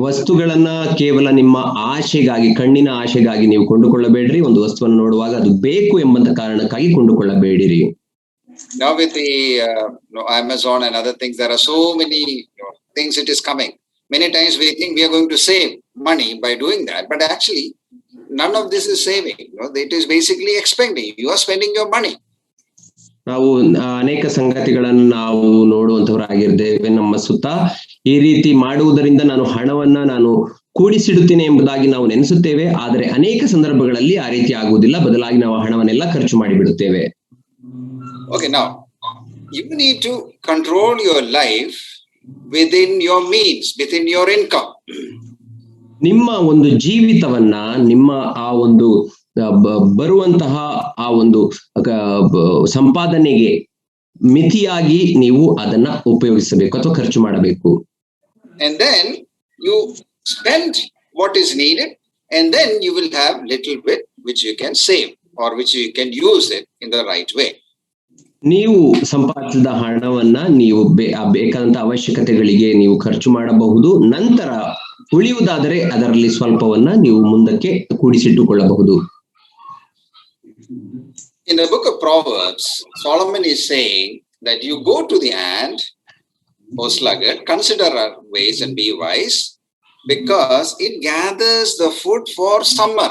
ವಸ್ತುಗಳನ್ನ ಕೇವಲ ನಿಮ್ಮ ಆಶೆಗಾಗಿ, ಕಣ್ಣಿನ ಆಶೆಗಾಗಿ ನೀವು ಕೊಂಡುಕೊಳ್ಳಬೇಡ್ರಿ. ಒಂದು ವಸ್ತುವನ್ನು ನೋಡುವಾಗ ಅದು ಬೇಕು ಎಂಬಂತ ಕಾರಣಕ್ಕಾಗಿ ಕೊಂಡುಕೊಳ್ಳಬೇಡಿರಿ. Now with the Amazon and other things, there are so many things it is coming. Many times we think we are going to save money by doing that, but actually none of this is saving. It is basically expending. You are spending your money. ನಾವು ಅನೇಕ ಸಂಗತಿಗಳನ್ನು ನಾವು ನೋಡುವಂತವರಾಗಿರ್ತೇವೆ ನಮ್ಮ ಸುತ್ತ. ಈ ರೀತಿ ಮಾಡುವುದರಿಂದ ನಾನು ಹಣವನ್ನ ನಾನು ಕೂಡಿಸಿಡುತ್ತೇನೆ ಎಂಬುದಾಗಿ ನಾವು ನೆನೆಸುತ್ತೇವೆ. ಆದರೆ ಅನೇಕ ಸಂದರ್ಭಗಳಲ್ಲಿ ಆ ರೀತಿ ಆಗುವುದಿಲ್ಲ, ಬದಲಾಗಿ ನಾವು ಹಣವನ್ನೆಲ್ಲ ಖರ್ಚು ಮಾಡಿಬಿಡುತ್ತೇವೆ. Okay, now you need to control your life within your means, within your income. ನಿಮ್ಮ ಒಂದು ಜೀವಿತವನ್ನ ನಿಮ್ಮ ಆ ಒಂದು ಬರುವಂತಹ ಆ ಒಂದು ಸಂಪಾದನೆಗೆ ಮಿತಿಯಾಗಿ ನೀವು ಅದನ್ನ ಉಪಯೋಗಿಸಬೇಕು ಅಥವಾ ಖರ್ಚು ಮಾಡಬೇಕು. And then you spend what is needed, and then you will have little bit which you can save or which you can use it in the right way. ನೀವು ಸಂಪಾದಿಸಿದ ಹಣವನ್ನ ನೀವು ಬೇಕಾದಂತ ಅವಶ್ಯಕತೆಗಳಿಗೆ ನೀವು ಖರ್ಚು ಮಾಡಬಹುದು. ನಂತರ ಉಳಿಯುವುದಾದರೆ ಅದರಲ್ಲಿ ಸ್ವಲ್ಪವನ್ನ ನೀವು ಮುಂದಕ್ಕೆ ಕೂಡಿಸಿಟ್ಟುಕೊಳ್ಳಬಹುದು. In the book of Proverbs, Solomon is saying that you go to the ant, O sluggard, consider our ways and be wise, because it gathers the food for summer.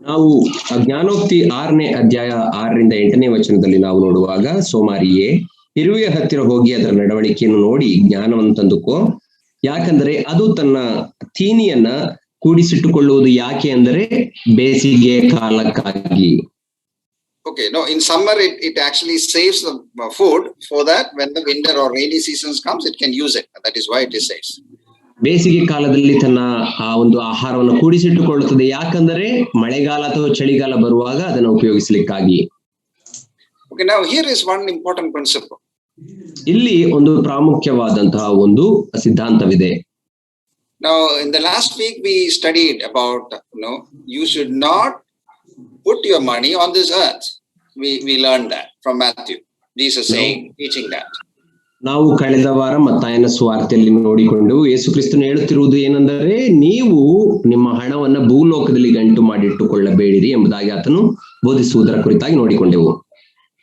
ನಾವು ಜ್ಞಾನೋಕ್ತಿ 6ನೇ ಅಧ್ಯಾಯ 6ರಿಂದ 8ನೇ ವಚನದಲ್ಲಿ ನಾವು ನೋಡುವಾಗ, ಸೋಮಾರಿಯೇ, ಇರುವೆಯ ಹತ್ತಿರ ಹೋಗಿ ಅದರ ನಡವಳಿಕೆಯನ್ನು ನೋಡಿ ಜ್ಞಾನವನ್ನು ತಂದುಕೋ, ಯಾಕಂದರೆ ಅದು ತನ್ನ ತೀನಿಯನ್ನ ಕೂಡಿಸಿಟ್ಟುಕೊಳ್ಳುವುದು ಯಾಕೆ ಅಂದರೆ ಬೇಸಿಗೆ ಕಾಲಕ್ಕಾಗಿ. Okay, no, in summer it actually saves the food for that when the winter or rainy seasons comes, it can use it. That is why it is saves. ಬೇಸಿಗೆ ಕಾಲದಲ್ಲಿ ತನ್ನ ಆ ಒಂದು ಆಹಾರವನ್ನು ಕೂಡಿಸಿಟ್ಟುಕೊಳ್ಳುತ್ತದೆ, ಯಾಕಂದರೆ ಮಳೆಗಾಲ ಅಥವಾ ಚಳಿಗಾಲ ಬರುವಾಗ ಅದನ್ನು ಉಪಯೋಗಿಸಲಿಕ್ಕಾಗಿ. Okay, now here is one important principle. ಇಲ್ಲಿ ಒಂದು ಪ್ರಾಮುಖ್ಯವಾದಂತಹ ಒಂದು ಸಿದ್ಧಾಂತವಿದೆ. Now in the last week we studied about you should not put your money on this earth. We learned that from Matthew. Jesus saying, teaching that. ನಾವು ಕಳೆದ ವಾರ ಮತ್ತಾಯನ ಸುವಾರ್ತೆಯಲ್ಲಿ ನೋಡಿಕೊಂಡು ಯೇಸು ಕ್ರಿಸ್ತನು ಹೇಳುತ್ತಿರುವುದು ಏನೆಂದರೆ, ನೀವು ನಿಮ್ಮ ಹಣವನ್ನ ಭೂಲೋಕದಲ್ಲಿ ಗಂಟು ಮಾಡಿಟ್ಟುಕೊಳ್ಳಬೇಡಿರಿ ಎಂಬುದಾಗಿ ಆತನು ಬೋಧಿಸುವುದರ ಕುರಿತಾಗಿ ನೋಡಿಕೊಂಡೆವು.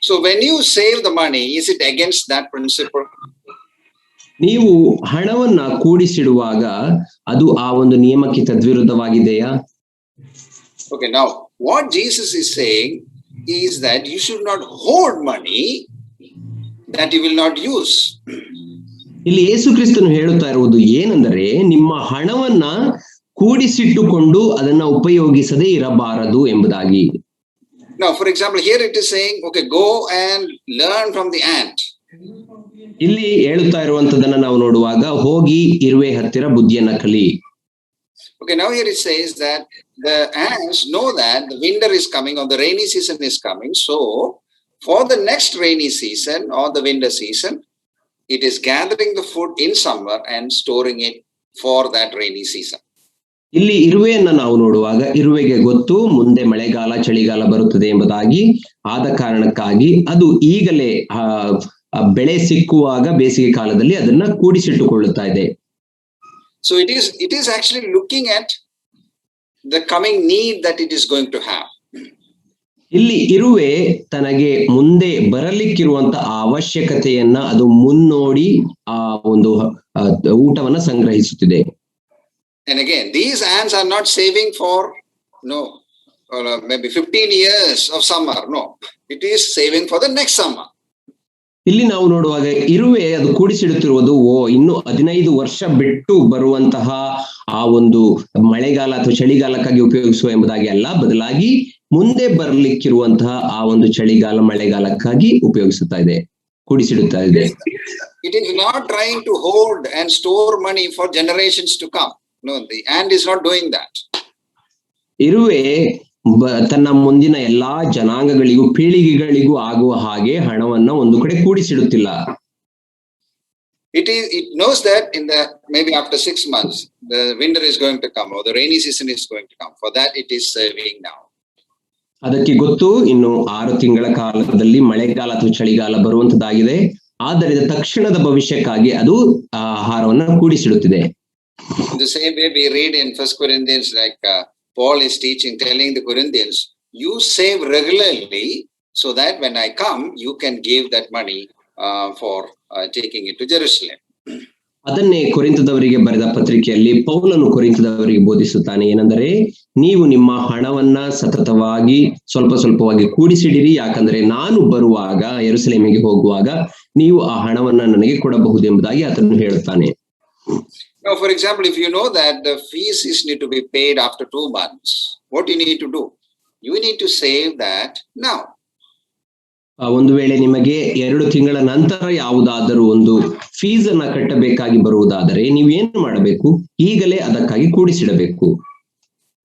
So when you save the money, is it against that principle? ನೀವು ಹಣವನ್ನ ಕೂಡಿಸಿಡುವಾಗ ಅದು ಆ ಒಂದು ನಿಯಮಕ್ಕೆ ತದ್ವಿರುದ್ಧವಾಗಿದೆಯಾ? Okay, now what Jesus is saying is that you should not hoard money that you will not use. ಇಲ್ಲಿ ಯೇಸು ಕ್ರಿಸ್ತನು ಹೇಳುತ್ತಾ ಇರುವುದು ಏನೆಂದರೆ, ನಿಮ್ಮ ಹಣವನ್ನ ಕೂಡಿಸಿಟ್ಟುಕೊಂಡು ಅದನ್ನ ಉಪಯೋಗಿಸದೇ ಇರಬಾರದು ಎಂಬುದಾಗಿ. Now, for example, here it is saying, okay, go and learn from the ant. ಇಲ್ಲಿ ಹೇಳುತ್ತಾ ಇರುವಂತದನ್ನ ನಾವು ನೋಡುವಾಗ, ಹೋಗಿ ಇರುವೆ ಹತ್ತಿರ ಬುದ್ಧಿಯನ್ನ ಕಲಿ. Okay, now here it says that the ants know that the winter is coming or the rainy season is coming. So for the next rainy season or the winter season, it is gathering the food in summer and storing it for that rainy season. ಇಲ್ಲಿ ಇರುವೆಯನ್ನ ನಾವು ನೋಡುವಾಗ, ಇರುವೆಗೆ ಗೊತ್ತು ಮುಂದೆ ಮಳೆಗಾಲ ಚಳಿಗಾಲ ಬರುತ್ತದೆ ಎಂಬುದಾಗಿ. ಆದ ಕಾರಣಕ್ಕಾಗಿ ಅದು ಈಗಲೇ ಬೆಳೆ ಸಿಕ್ಕುವಾಗ ಬೇಸಿಗೆ ಕಾಲದಲ್ಲಿ ಅದನ್ನ ಕೂಡಿಸಿಟ್ಟುಕೊಳ್ಳುತ್ತಾ ಇದೆ. So it is actually looking at the coming need that it is going to have. ಇಲ್ಲಿ ಇರುವೆ ತನಗೆ ಮುಂದೆ ಬರಲಿಕ್ಕಿರುವಂತ ಅವಶ್ಯಕತೆಯನ್ನ ಅದು ಮುನ್ನೋಡಿ ಆ ಒಂದು ಊಟವನ್ನ ಸಂಗ್ರಹಿಸುತ್ತಿದೆ. And again, these ants are not saving for maybe 15 years of summer. No, it is saving for the next summer. ಇಲ್ಲಿ ನಾವು ನೋಡುವಾಗ ಇರುವೆ ಅದು ಕೂಡಿಸಿಡುತ್ತಿರುವುದು ಇನ್ನು 15 ವರ್ಷ ಬಿಟ್ಟು ಬರುವಂತಹ ಆ ಒಂದು ಮಳೆಗಾಲ ಅಥವಾ ಚಳಿಗಾಲಕ್ಕಾಗಿ ಉಪಯೋಗಿಸುವ ಎಂಬುದಾಗಿ ಅಲ್ಲ, ಬದಲಾಗಿ ಮುಂದೆ ಬರಲಿಕ್ಕಿರುವಂತಹ ಆ ಒಂದು ಚಳಿಗಾಲ ಮಳೆಗಾಲಕ್ಕಾಗಿ ಉಪಯೋಗಿಸುತ್ತಾ ಇದೆ, ಕೂಡಿಸಿಡುತ್ತಾ ಇದೆ. It is not trying to hold and store money for generations to come. No, the ant is not doing that. ಇರುವೆ ತನ್ನ ಮುಂದಿನ ಎಲ್ಲಾ ಜನಾಂಗಗಳಿಗೂ ಪೀಳಿಗೆಗಳಿಗೂ ಆಗುವ ಹಾಗೆ ಹಣವನ್ನ ಒಂದು ಕಡೆ ಕೂಡಿಸಿಡುತ್ತಿಲ್ಲ. It knows that maybe after 6 months the winter is going to come or the rainy season is going to come. For that it is saving now. ಅದಕ್ಕೆ ಗೊತ್ತು, ಇನ್ನು 6 ತಿಂಗಳ ಕಾಲದಲ್ಲಿ ಮಳೆಗಾಲ ಅಥವಾ ಚಳಿಗಾಲ ಬರುವಂತದ್ದಾಗಿದೆ. ಆದ್ದರಿಂದ ತಕ್ಷಣದ ಭವಿಷ್ಯಕ್ಕಾಗಿ ಅದು ಆಹಾರವನ್ನ ಕೂಡಿಸಿಡುತ್ತಿದೆ. In the same way we read in 1 Corinthians, like Paul is telling the Corinthians, you save regularly so that when I come, you can give that money for taking it to Jerusalem. ಅದನ್ನೇ ಕೊರಿಂಥದವರಿಗೆ ಬರೆದ ಪತ್ರಿಕೆಯಲ್ಲಿ ಪೌಲನು ಕೊರಿಂಥದವರಿಗೆ ಬೋಧಿಸುತ್ತಾನೆ. ಏನೆಂದರೆ, ನೀವು ನಿಮ್ಮ ಹಣವನ್ನ ಸತತವಾಗಿ ಸ್ವಲ್ಪವಾಗಿ ಕೂಡಿಸಿಡಿರಿ, ಯಾಕಂದ್ರೆ ನಾನು ಬರುವಾಗ ಯೆರೂಸಲೇಮಿಗೆ ಹೋಗುವಾಗ ನೀವು ಆ ಹಣವನ್ನ ನನಗೆ ಕೊಡಬಹುದು ಎಂಬುದಾಗಿ ಆತನು ಹೇಳುತ್ತಾನೆ. Now, for example, if you know that the fees need to be paid after 2 months, what you need to do? You need to save that now. ಒಂದು ವೇಳೆ ನಿಮಗೆ 2 ತಿಂಗಳ ನಂತರ ಯಾವುದಾದರೂ ಒಂದು ಫೀಸ್ ಅನ್ನ ಕಟ್ಟಬೇಕಾಗಿ ಬರುವುದಾದರೆ ನೀವೇನು ಮಾಡಬೇಕು? ಈಗಲೇ ಅದಕ್ಕಾಗಿ ಕೂಡಿಸಿಡಬೇಕು.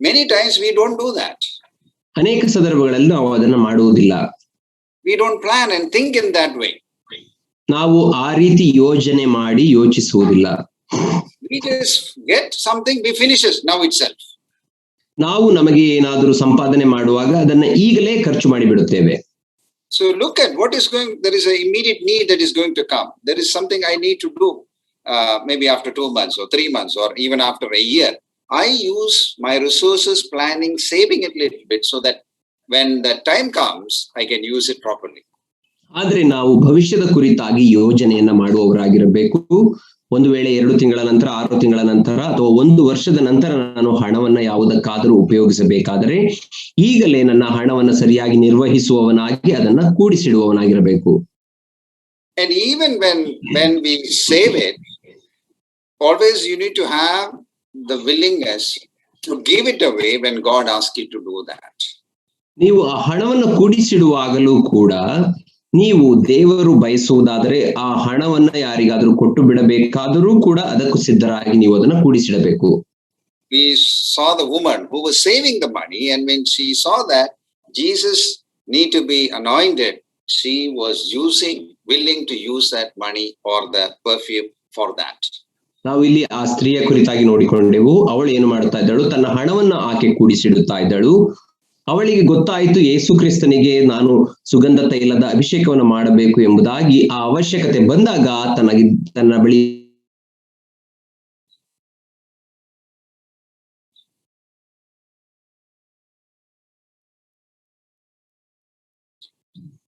Many times we don't do that. ಅನೇಕ ಸಂದರ್ಭಗಳಲ್ಲಿ ನಾವು ಅದನ್ನ ಮಾಡುವುದಿಲ್ಲ. We don't plan and think in that way. ನಾವು ಆ ರೀತಿ ಯೋಜನೆ ಮಾಡಿ ಯೋಚಿಸುವುದಿಲ್ಲ. We just get something, we finish it now itself. ನಾವು ನಮಗೆ ಏನಾದರೂ ಸಂಪಾದನೆ ಮಾಡುವಾಗ ಅದನ್ನ ಈಗಲೇ ಖರ್ಚು ಮಾಡಿ ಬಿಡುತ್ತೇವೆ. So look at what is going. There is an immediate need that is going to come. There is something I need to do, maybe after 2 months or 3 months or even after a year. I use my resources, planning, saving it a little bit so that when the time comes, I can use it properly. ಆದ್ರೆ ನಾವು ಭವಿಷ್ಯದ ಕುರಿತಾಗಿ ಯೋಜನೆಯನ್ನ ಮಾಡುವವರಾಗಿರಬೇಕು. ಒಂದು ವೇಳೆ 2 ತಿಂಗಳ ನಂತರ, 6 ತಿಂಗಳ ನಂತರ ಅಥವಾ 1 ವರ್ಷದ ನಂತರ ನಾನು ಹಣವನ್ನ ಯಾವುದಕ್ಕಾದರೂ ಉಪಯೋಗಿಸಬೇಕಾದರೆ ಈಗಲೇ ನನ್ನ ಹಣವನ್ನ ಸರಿಯಾಗಿ ನಿರ್ವಹಿಸುವವನಾಗಿ ಅದನ್ನ ಕೂಡಿಸಿಡುವವನಾಗಿರಬೇಕು. And even when we save it, always you need to have the willingness to give it away when God asks you to do that. ನೀವು ಆ ಹಣವನ್ನು ಕೂಡಿಸಿಡುವಾಗಲೂ ಕೂಡ ನೀವು ದೇವರು ಬಯಸುವುದಾದರೆ ಆ ಹಣವನ್ನ ಯಾರಿಗಾದ್ರೂ ಕೊಟ್ಟು ಬಿಡಬೇಕಾದರೂ ಕೂಡ ಅದಕ್ಕೂ ಸಿದ್ಧರಾಗಿ ನೀವು ಅದನ್ನ ಕೂಡಿಸಿಡಬೇಕು. We saw the woman who was saving the money, and when she saw that Jesus need to be anointed, she was willing to use that money or the perfume for that. ನಾವು ಇಲ್ಲಿ ಆ ಸ್ತ್ರೀಯ ಕುರಿತಾಗಿ ನೋಡಿಕೊಂಡೆವು. ಅವಳು ಏನು ಮಾಡುತ್ತಾ ಇದ್ದಳು? ತನ್ನ ಹಣವನ್ನ ಆಕೆ ಕೂಡಿಸಿಡುತ್ತಾ ಇದ್ದಳು. ಅವಳಿಗೆ ಗೊತ್ತಾಯಿತು ಯೇಸು ಕ್ರಿಸ್ತನಿಗೆ ನಾನು ಸುಗಂಧ ತೈಲದ ಅಭಿಷೇಕವನ್ನು ಮಾಡಬೇಕು ಎಂಬುದಾಗಿ. ಆ ಅವಶ್ಯಕತೆ ಬಂದಾಗ ತನ್ನ ಬಳಿ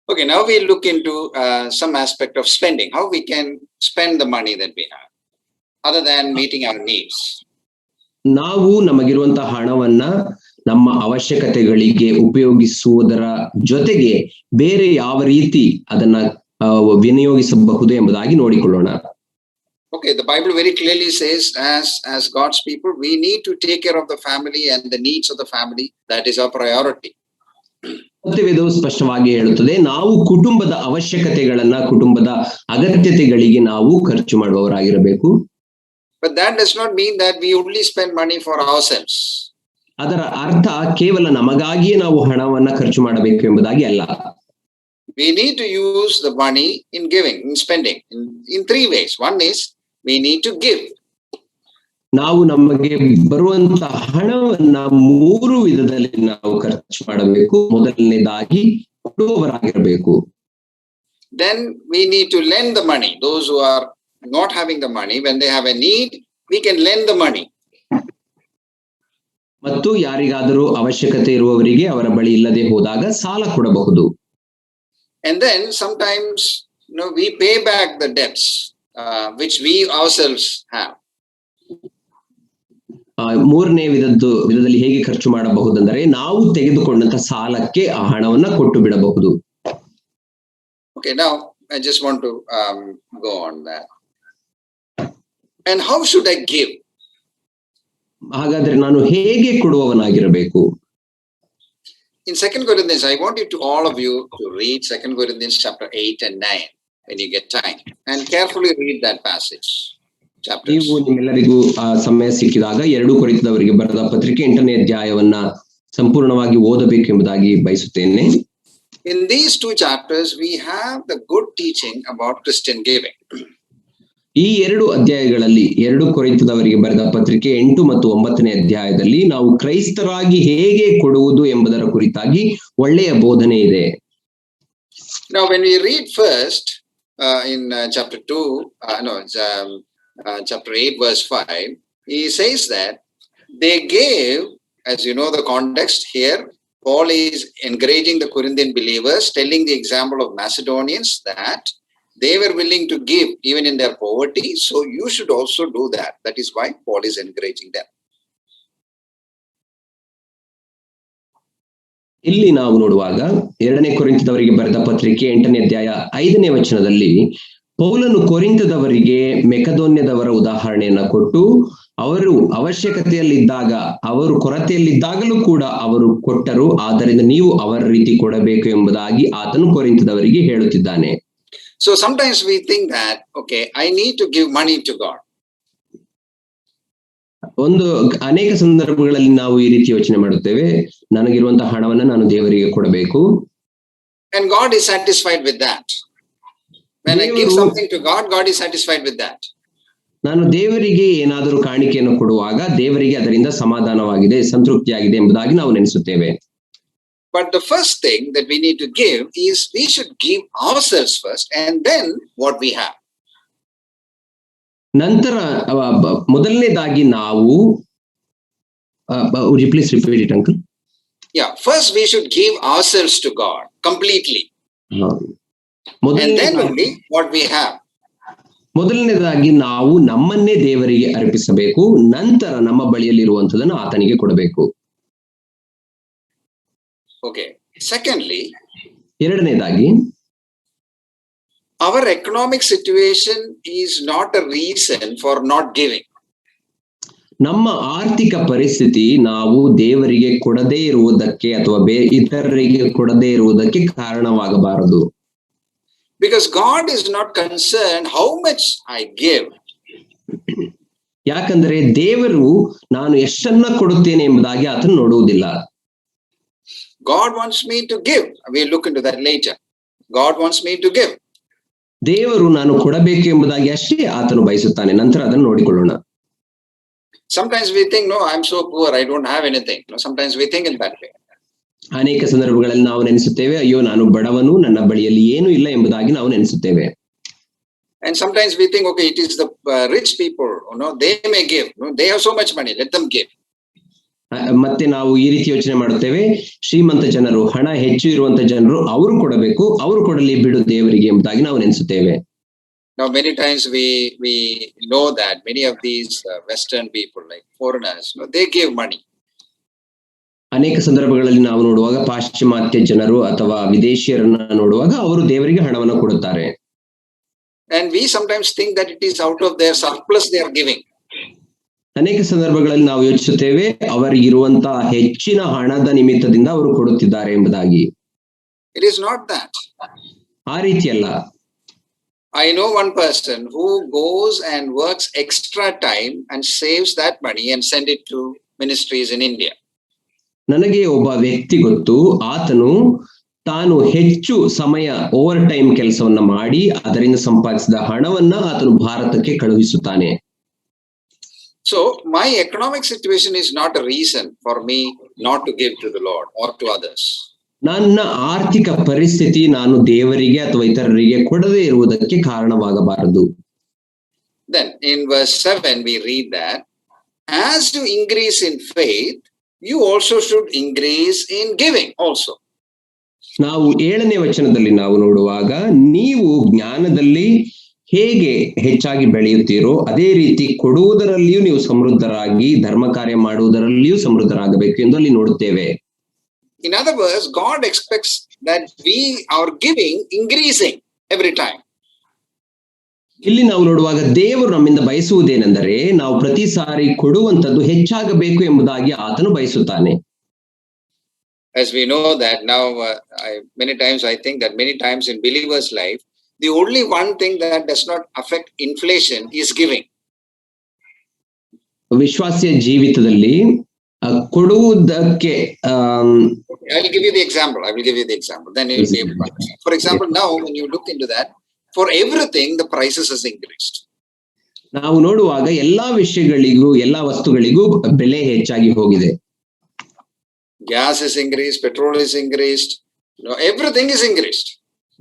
Okay, now we'll look into some aspect of spending, how we can spend the money that we have, other than meeting our needs. ನಾವು ನಮಗಿರುವಂತಹ ಹಣವನ್ನ ನಮ್ಮ ಅವಶ್ಯಕತೆಗಳಿಗೆ ಉಪಯೋಗಿಸುವುದರ ಜೊತೆಗೆ ಬೇರೆ ಯಾವ ರೀತಿ ಅದನ್ನ ವಿನಿಯೋಗಿಸಬಹುದು ಎಂಬುದಾಗಿ ನೋಡಿಕೊಳ್ಳೋಣ. Okay, the Bible very clearly says, as God's people, we need to take care of the family and the needs of the family. That is our priority. ಸತ್ಯವೇದವು ಸ್ಪಷ್ಟವಾಗಿ ಹೇಳುತ್ತದೆ, ನಾವು ಕುಟುಂಬದ ಅವಶ್ಯಕತೆಗಳನ್ನ, ಕುಟುಂಬದ ಅಗತ್ಯತೆಗಳಿಗೆ ನಾವು ಖರ್ಚು ಮಾಡುವವರಾಗಿರಬೇಕು. But that does not mean that we only spend money for ourselves. ಅದರ ಅರ್ಥ ಕೇವಲ ನಮಗಾಗಿಯೇ ನಾವು ಹಣವನ್ನ ಖರ್ಚು ಮಾಡಬೇಕು ಎಂಬುದಾಗಿ ಅಲ್ಲ. We need to use the money in giving, in spending, in three ways. One is we need to give. ನಾವು ನಮಗೆ ಬರುವಂತಹ ಹಣವನ್ನ 3 ವಿಧದಲ್ಲಿ ನಾವು ಖರ್ಚು ಮಾಡಬೇಕು. ಮೊದಲನೇದಾಗಿ ಕೊಡುವವರಾಗಿರಬೇಕು. Then we need to lend the money. Those who are not having the money, when they have a need, we can lend the money. ಮತ್ತು ಯಾರಿಗಾದರೂ ಅವಶ್ಯಕತೆ ಇರುವವರಿಗೆ ಅವರ ಬಳಿ ಇಲ್ಲದೆ ಹೋದಾಗ ಸಾಲ ಕೊಡಬಹುದು. And then sometimes we pay back the debts which we ourselves have. ಮೂರನೇ ವಿಧದಲ್ಲಿ ಹೇಗೆ ಖರ್ಚು ಮಾಡಬಹುದೆಂದರೆ ನಾವು ತೆಗೆದುಕೊಂಡಂತ ಸಾಲಕ್ಕೆ ಆ ಹಣವನ್ನ ಕೊಟ್ಟು ಬಿಡಬಹುದು. Okay, now I just want to go on that. And how should I give? ಹಾಗಾದ್ರೆ ನಾನು ಹೇಗೆ ಕೊಡುವವನಾಗಿರಬೇಕು? In 2 Corinthians, I want you to, all of you, to read 2 Corinthians chapter 8 and 9 when you get time, and carefully read that passage. ನೀವು ನಿಮ್ಮೆಲ್ಲರಿಗೂ ಸಮಯ ಸಿಕ್ಕಿದಾಗ 2 ಕೊರಿಂಥದವರಿಗೆ ಬರೆದ ಪತ್ರಿಕೆ 8ನೇ ಅಧ್ಯಾಯವನ್ನ ಸಂಪೂರ್ಣವಾಗಿ ಓದಬೇಕು ಎಂಬುದಾಗಿ ಬಯಸುತ್ತೇನೆ. In these 2 chapters, we have the good teaching about Christian giving. ಈ 2 ಅಧ್ಯಾಯಗಳಲ್ಲಿ 2 ಕೊರಿಂಥದವರಿಗೆ ಬರೆದ ಪತ್ರಿಕೆ 8 ಮತ್ತು 9ನೇ ಅಧ್ಯಾಯದಲ್ಲಿ ನಾವು ಕ್ರೈಸ್ತರಾಗಿ ಹೇಗೆ ಕೊಡುವುದು ಎಂಬುದರ ಕುರಿತಾಗಿ ಒಳ್ಳೆಯ ಬೋಧನೆ ಇದೆ. Now, when we read first in chapter 2, chapter 8, verse 5, he says that they gave, as you know the context here, Paul is encouraging the Corinthian believers, telling the example of Macedonians that they were willing to give even in their poverty, so you should also do that. That is why Paul is encouraging them. ಇಲ್ಲಿ ನಾವು ನೋಡುವಾಗ 2ನೇ ಕೊರಿಂಥದವರಿಗೆ ಬರೆದ ಪತ್ರಿಕೆ 8ನೇ ಅಧ್ಯಾಯ 5ನೇ ವಚನದಲ್ಲಿ ಪೌಲನು ಕೊರಿಂಥದವರಿಗೆ ಮೆಕದೋನ್ಯದವರ ಉದಾಹರಣೆಯನ್ನ ಕೊಟ್ಟು, ಅವರು ಅವಶ್ಯಕತೆಯಲ್ಲಿದ್ದಾಗ, ಅವರು ಕೊರತೆಯಲ್ಲಿದ್ದಾಗಲೂ ಕೂಡ ಅವರು ಕೊಟ್ಟರು, ಆದ್ದರಿಂದ ನೀವು ಅವರ ರೀತಿ ಕೊಡಬೇಕು ಎಂಬುದಾಗಿ ಆತನು ಕೊರಿಂಥದವರಿಗೆ ಹೇಳುತ್ತಿದ್ದಾನೆ. So sometimes we think that, okay, I need to give money to God. ಅನೇಕ ಸಂದರ್ಭಗಳಲ್ಲಿ ನಾವು ಈ ರೀತಿ ಯೋಚನೆ ಮಾಡುತ್ತೇವೆ, ನನಗಿರುವಂತಹ ಹಣವನ್ನ ನಾನು ದೇವರಿಗೆ ಕೊಡಬೇಕು. And God is satisfied with that. When I give something to God, God is satisfied with that. ನಾನು ದೇವರಿಗೆ ಏನಾದರೂ ಕಾಣಿಕೆಯನ್ನು ಕೊಡುವಾಗ ದೇವರಿಗೆ ಅದರಿಂದ ಸಮಾಧಾನವಾಗಿದೆ, ಸಂತೃಪ್ತಿಯಾಗಿದೆ ಎಂಬುದಾಗಿ ನಾವು ನೆನೆಸುತ್ತೇವೆ. But the first thing that we need to give is we should give ourselves first and then what we have. ನಂತರ ಮೊದಲನೇದಾಗಿ ನಾವು would you please repeat it, uncle? Yeah, first we should give ourselves to God completely. And then only what we have. ಮೊದಲನೇದಾಗಿ ನಾವು ನಮ್ಮನ್ನೇ ದೇವರಿಗೆ ಅರ್ಪಿಸಬೇಕು, ನಂತರ ನಮ್ಮ ಬಳಿಯಲ್ಲಿರುವಂತದನ್ನು ಆತನಿಗೆ ಕೊಡಬೇಕು. Okay. Secondly, ಎರಡನೇದಾಗಿ, our economic situation is not a reason for not giving. ನಮ್ಮ ಆರ್ಥಿಕ ಪರಿಸ್ಥಿತಿ ನಾವು ದೇವರಿಗೆ ಕೊಡದೇ ಇರುವುದಕ್ಕೆ ಅಥವಾ ಇತರರಿಗೆ ಕೊಡದೇ ಇರುವುದಕ್ಕೆ ಕಾರಣವಾಗಬಾರದು. Because God is not concerned how much I give. ಯಾಕಂದ್ರೆ ದೇವರು ನಾನು ಎಷ್ಟನ್ನ ಕೊಡುತ್ತೇನೆ ಎಂಬುದಾಗಿ ಆತನು ನೋಡುವುದಿಲ್ಲ. God wants me to give. We'll look into that later. God wants me to give. ದೇವರು ನಾನು ಕೊಡಬೇಕು ಎಂಬುದಾಗಿ ಅಷ್ಟೇ ಆತನು ಬಯಸುತ್ತಾನೆ, ನಂತರ ಅದನ್ನು ನೋಡಿಕೊಳ್ಳೋಣ. Sometimes we think, no, I'm so poor, I don't have anything. Sometimes we think in that way. ಅನೇಕ ಸಂದರ್ಭಗಳಲ್ಲಿ ನಾವು ನೆನೆಸುತ್ತೇವೆ, ಅಯ್ಯೋ ನಾನು ಬಡವನು, ನನ್ನ ಬಳಿಯಲ್ಲಿ ಏನೂ ಇಲ್ಲ ಎಂಬುದಾಗಿ ನಾವು ನೆನೆಸುತ್ತೇವೆ. And sometimes we think, okay, it is the rich people, they may give. They have so much money, let them give. ಮತ್ತೆ ನಾವು ಈ ರೀತಿ ಯೋಚನೆ ಮಾಡುತ್ತೇವೆ, ಶ್ರೀಮಂತ ಜನರು, ಹಣ ಹೆಚ್ಚು ಇರುವಂತ ಜನರು, ಅವರು ಕೊಡಬೇಕು, ಅವರು ಕೊಡಲಿ ಬಿಡು ದೇವರಿಗೆ ಎಂಬುದಾಗಿ ನಾವು ನೆನೆಸುತ್ತೇವೆ. Now, many times we know that many of these Western people, like foreigners, they give money. ಅನೇಕ ಸಂದರ್ಭಗಳಲ್ಲಿ ನಾವು ನೋಡುವಾಗ ಪಾಶ್ಚಿಮಾತ್ಯ ಜನರು ಅಥವಾ ವಿದೇಶಿಯರನ್ನ ನೋಡುವಾಗ ಅವರು ದೇವರಿಗೆ ಹಣವನ್ನು ಕೊಡುತ್ತಾರೆ. And we sometimes think that it is out of their surplus they are giving. ಅನೇಕ ಸಂದರ್ಭಗಳಲ್ಲಿ ನಾವು ಯೋಚಿಸುತ್ತೇವೆ, ಅವರಿಗಿರುವಂತಹ ಹೆಚ್ಚಿನ ಹಣದ ನಿಮಿತ್ತದಿಂದ ಅವರು ಕೊಡುತ್ತಿದ್ದಾರೆ ಎಂಬುದಾಗಿ. It is not that. ಆ ರೀತಿ ಅಲ್ಲ. I know one person who goes and works extra time and saves that money and send it to ministries in India. ನನಗೆ ಒಬ್ಬ ವ್ಯಕ್ತಿ ಗೊತ್ತು, ಆತನು ತಾನು ಹೆಚ್ಚು ಸಮಯ ಓವರ್ ಟೈಮ್ ಕೆಲಸವನ್ನ ಮಾಡಿ ಅದರಿಂದ ಸಂಪಾದಿಸಿದ ಹಣವನ್ನ ಆತನು ಭಾರತಕ್ಕೆ ಕಳುಹಿಸುತ್ತಾನೆ. So my economic situation is not a reason for me not to give to the Lord or to others. ನನ್ನ ಆರ್ಥಿಕ ಪರಿಸ್ಥಿತಿ ನಾನು ದೇವರಿಗೆ ಅಥವಾ ಇತರರಿಗೆ ಕೊಡದೇ ಇರುವುದಕ್ಕೆ ಕಾರಣವಾಗಬಾರದು. Then in verse 7 we read that as you increase in faith, you also should increase in giving also. ನಾವು 7ನೇ ವಚನದಲ್ಲಿ ನಾವು ನೋಡುವಾಗ, ನೀವು ಜ್ಞಾನದಲ್ಲಿ ಹೇಗೆ ಹೆಚ್ಚಾಗಿ ಬೆಳೆಯುತ್ತೀರೋ ಅದೇ ರೀತಿ ಕೊಡುವುದರಲ್ಲಿಯೂ ನೀವು ಸಮೃದ್ಧರಾಗಿ ಧರ್ಮ ಕಾರ್ಯ ಮಾಡುವುದರಲ್ಲಿಯೂ ಸಮೃದ್ಧರಾಗಬೇಕು ಎಂದು ಅಲ್ಲಿ ನೋಡುತ್ತೇವೆ. In other words, God expects that we are giving increasing every time. ಇಲ್ಲಿ ನಾವು ನೋಡುವಾಗ ದೇವರು ನಮ್ಮಿಂದ ಬಯಸುವುದೇನೆಂದರೆ ನಾವು ಪ್ರತಿ ಸಾರಿ ಕೊಡುವಂತದ್ದು ಹೆಚ್ಚಾಗಬೇಕು ಎಂಬುದಾಗಿ ಆತನು ಬಯಸುತ್ತಾನೆ. As we know that now, many times I think that many times in believers' life, the only one thing that does not affect inflation is giving. ವಿಶ್ವಾಸಿಯ ಜೀವಿತದಲ್ಲಿ ಕೊಡುವುದಕ್ಕೆ I will give you the example. Then you will be able to understand. For example, now when you look into that, for everything the prices has increased. ನಾವು ನೋಡುವಾಗ ಎಲ್ಲಾ ವಿಷಯಗಳಿಗೂ, ಎಲ್ಲಾ ವಸ್ತುಗಳಿಗೂ ಬೆಲೆ ಹೆಚ್ಚಾಗಿ ಹೋಗಿದೆ. Gas is increased, petrol is increased, everything is increased.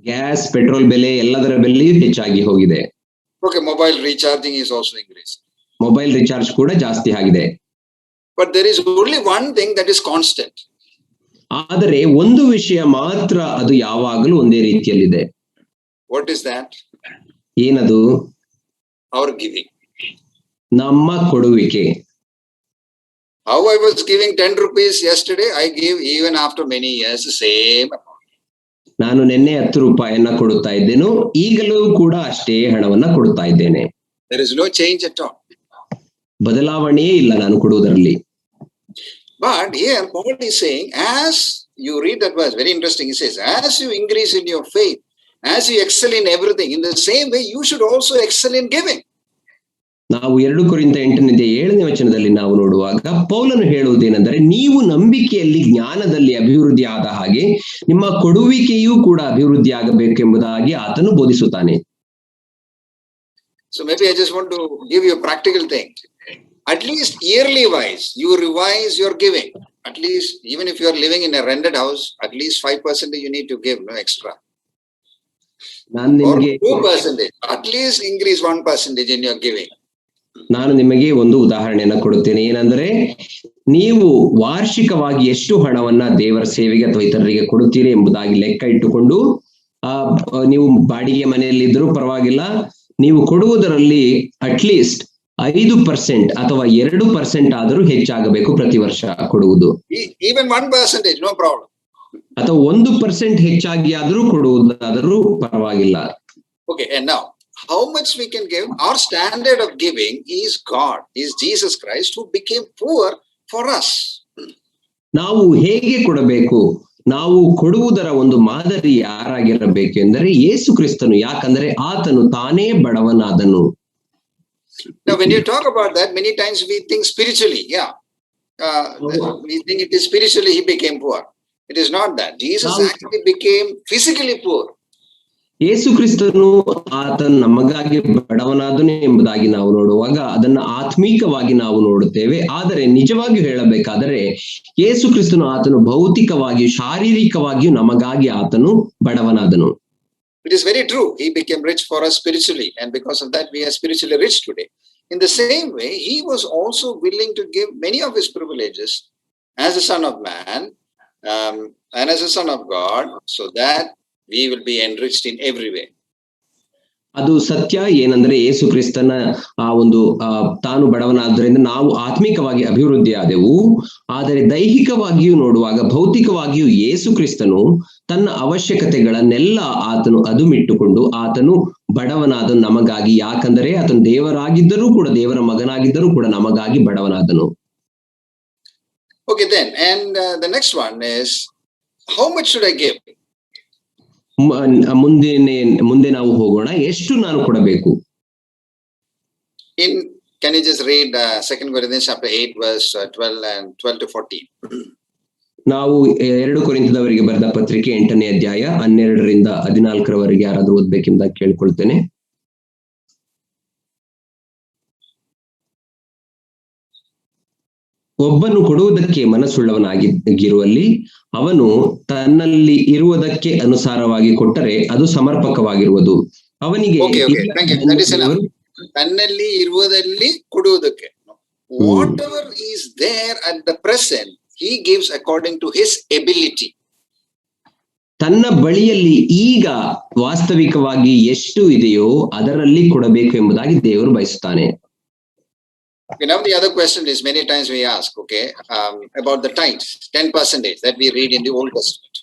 Gas, petrol ಬೆಲೆ, ಎಲ್ಲದರ ಬೆಲೆಯೂ ಹೆಚ್ಚಾಗಿ ಹೋಗಿದೆ. Okay, mobile recharging is also increased. Mobile recharge ಕೂಡ ಜಾಸ್ತಿ ಆಗಿದೆ. But there is only one thing that is constant. ಆದರೆ ಒಂದು ವಿಷಯ ಮಾತ್ರ ಅದು ಯಾವಾಗಲೂ ಒಂದೇ ರೀತಿಯಲ್ಲಿದೆ. What is that? ಏನದು? Our giving. ನಮ್ಮ ಕೊಡುವಿಕೆ. How I was giving 10 rupees yesterday, I gave even after many years the same amount. ನಾನು ನಿನ್ನೆ 10 ರೂಪಾಯಿಯನ್ನ ಕೊಡುತ್ತಾ ಇದ್ದೇನೋ, ಈಗಲೂ ಕೂಡ ಅಷ್ಟೇ ಹಣವನ್ನ ಕೊಡುತ್ತಾ ಇದ್ದೇನೆ. There is no change at all. ಬದಲಾವಣೆಯೇ ಇಲ್ಲ ನಾನು ಕೊಡುವುದರಲ್ಲಿ. But here Paul is saying, as you read that verse, very interesting, he says, as you increase in your faith, as you excel in everything, in the same way you should also excel in giving. ನಾವು 2 ಕೊರಿಂಥ 8ನೇ ವಚನದಲ್ಲಿ ನಾವು ನೋಡುವಾಗ ಪೌಲನು ಹೇಳುವುದೇನೆಂದರೆ, ನೀವು ನಂಬಿಕೆಯಲ್ಲಿ, ಜ್ಞಾನದಲ್ಲಿ ಅಭಿವೃದ್ಧಿ ಆದ ಹಾಗೆ ನಿಮ್ಮ ಕೊಡುವಿಕೆಯೂ ಕೂಡ ಅಭಿವೃದ್ಧಿ ಆಗಬೇಕು ಎಂಬುದಾಗಿ ಆತನು ಬೋಧಿಸುತ್ತಾನೆ. So maybe I just want to give you a practical thing. At least yearly wise, you revise your giving. At least, even if you are living in a rented house, at least 5% you need to give, no extra. ನಾನು Or ನಿಮಗೆ 2%, at least increase 1% in your giving. ನಾನು ನಿಮಗೆ ಒಂದು ಉದಾಹರಣೆಯನ್ನ ಕೊಡುತ್ತೇನೆ. ಏನಂದ್ರೆ, ನೀವು ವಾರ್ಷಿಕವಾಗಿ ಎಷ್ಟು ಹಣವನ್ನ ದೇವರ ಸೇವೆಗೆ ಅಥವಾ ಇತರರಿಗೆ ಕೊಡುತ್ತೀರಿ ಎಂಬುದಾಗಿ ಲೆಕ್ಕ ಇಟ್ಟುಕೊಂಡು, ನೀವು ಬಾಡಿಗೆ ಮನೆಯಲ್ಲಿ ಇದ್ರೂ ಪರವಾಗಿಲ್ಲ, ನೀವು ಕೊಡುವುದರಲ್ಲಿ ಅಟ್ಲೀಸ್ಟ್ 5% ಅಥವಾ 2% ಆದರೂ ಹೆಚ್ಚಾಗಬೇಕು ಪ್ರತಿ ವರ್ಷ ಕೊಡುವುದು. Even 1%, no problem. ಅಥವಾ 1% ಹೆಚ್ಚಾಗಿ ಆದರೂ ಕೊಡುವುದಾದರೂ ಪರವಾಗಿಲ್ಲ. Okay, and now how much we can give? Our standard of giving is God, is Jesus Christ, who became poor for us. ನಾವು ಹೇಗೆ ಕೊಡಬೇಕು? ನಾವು ಕೊಡುವುದರ ಒಂದು ಮಾದರಿ ಯಾರಾಗಿರಬೇಕು ಎಂದರೆ ಯೇಸು ಕ್ರಿಸ್ತನು. ಯಾಕಂದ್ರೆ ಆತನು ತಾನೇ ಬಡವನಾದನು. Now, when you talk about that, many times we think spiritually, we think it is spiritually he became poor. It is not that. Jesus actually became physically poor. ಯೇಸು ಕ್ರಿಸ್ತನು ಆತನು ನಮಗಾಗಿ ಬಡವನಾದನು ಎಂಬುದಾಗಿ ನಾವು ನೋಡುವಾಗ ಅದನ್ನ ಆತ್ಮೀಕವಾಗಿ ನಾವು ನೋಡುತ್ತೇವೆ. ಆದರೆ ನಿಜವಾಗಿಯೂ ಹೇಳಬೇಕಾದರೆ ಯೇಸು ಕ್ರಿಸ್ತನು ಆತನು ಭೌತಿಕವಾಗಿಯೂ ಶಾರೀರಿಕವಾಗಿಯೂ ನಮಗಾಗಿ ಆತನು ಬಡವನಾದನು. It is very true. He became rich for us spiritually, and because of that, we are spiritually rich today. In the same way, he was also willing to give many of his privileges as a son of man and as a son of God, so that we will be enriched in every way. ಅದು ಸತ್ಯ. ಏನಂದ್ರೆ ಯೇಸು ಕ್ರಿಸ್ತನ ತಾನು ಬಡವನಾದ್ರಿಂದ ನಾವು ಆತ್ಮಿಕವಾಗಿ ಅಭಿವೃದ್ಧಿ ಆದೆವು. ಆದರೆ ದೈಹಿಕವಾಗಿಯೂ ನೋಡುವಾಗ ಭೌತಿಕವಾಗಿಯೂ ಯೇಸು ಕ್ರಿಸ್ತನು ತನ್ನ ಅವಶ್ಯಕತೆಗಳನ್ನೆಲ್ಲ ಆತನು ಅದುಮಿಟ್ಟುಕೊಂಡು ಆತನು ಬಡವನಾದ ನಮಗಾಗಿ. ಯಾಕಂದರೆ ಆತನು ದೇವರಾಗಿದ್ದರೂ ಕೂಡ, ದೇವರ ಮಗನಾಗಿದ್ದರೂ ಕೂಡ ನಮಗಾಗಿ ಬಡವನಾದನು. Okay then, and the next one is, how much should I give? ಮುಂದೆ ನಾವು ಹೋಗೋಣ. ಎಷ್ಟು ನಾನು ಕೊಡಬೇಕು? Can you just read 2 Corinthians chapter 8 verse 12 and 12 to 14? ನಾವು 2 ಕೊರಿಂಥದವರಿಗೆ ಬರೆದ ಪತ್ರಿಕೆ 8ನೇ ಅಧ್ಯಾಯ 12ರಿಂದ 14ರವರೆಗೆ ಯಾರಾದ್ರೂ ಓದ್ಬೇಕೆಂಬುದಾಗಿ ಕೇಳ್ಕೊಳ್ತೇನೆ. ಒಬ್ಬನು ಕೊಡುವುದಕ್ಕೆ ಮನಸ್ಸುಳ್ಳವನಾಗಿರುವಲ್ಲಿ ಅವನು ತನ್ನಲ್ಲಿ ಇರುವುದಕ್ಕೆ ಅನುಸಾರವಾಗಿ ಕೊಟ್ಟರೆ ಅದು ಸಮರ್ಪಕವಾಗಿರುವುದು. ಅವನಿಗೆ ತನ್ನಲ್ಲಿ ಇರುವುದಲ್ಲಿ ಕೊಡುವುದಕ್ಕೆ, whatever is there at the present he gives according to his ability. ತನ್ನ ಬಳಿಯಲ್ಲಿ ಈಗ ವಾಸ್ತವಿಕವಾಗಿ ಎಷ್ಟು ಇದೆಯೋ ಅದರಲ್ಲಿ ಕೊಡಬೇಕು ಎಂಬುದಾಗಿ ದೇವರು ಬಯಸುತ್ತಾನೆ. Now the other question is, many times we ask, about the tithes, 10% that we read in the Old Testament.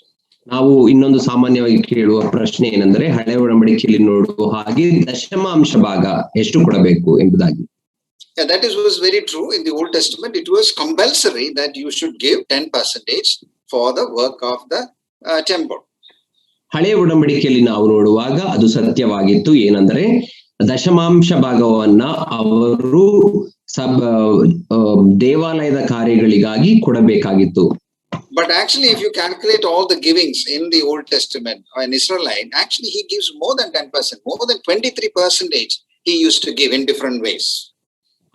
ನಾವು ಇನ್ನೊಂದು ಸಾಮಾನ್ಯವಾಗಿ ಕೇಳುವ ಪ್ರಶ್ನೆ ಏನಂದ್ರೆ, ಹಳೆ ಒಡಂಬಡಿಕೆಯಲ್ಲಿ ನೋಡುವ ಹಾಗೆ ದಶಮಾಂಶ ಭಾಗ ಎಷ್ಟು ಕೊಡಬೇಕು ಎಂಬುದಾಗಿ. Yeah, that was very true. In the Old Testament, it was compulsory that you should give 10% for the work of the temple. ಹಳೆ ಒಡಂಬಡಿಕೆಯಲ್ಲಿ ನಾವು ನೋಡುವಾಗ ಅದು ಸತ್ಯವಾಗಿತ್ತು. ಏನಂದ್ರೆ ದಶಮಾಂಶ ಭಾಗವನ್ನ ಅವರು ದೇವಾಲಯದ ಕಾರ್ಯಗಳಿಗಾಗಿ ಕೊಡಬೇಕಾಗಿತ್ತು. But actually, if you calculate all the givings in the Old Testament or an Israelite, actually he gives more than 10%, more than 23% he used to give in different ways.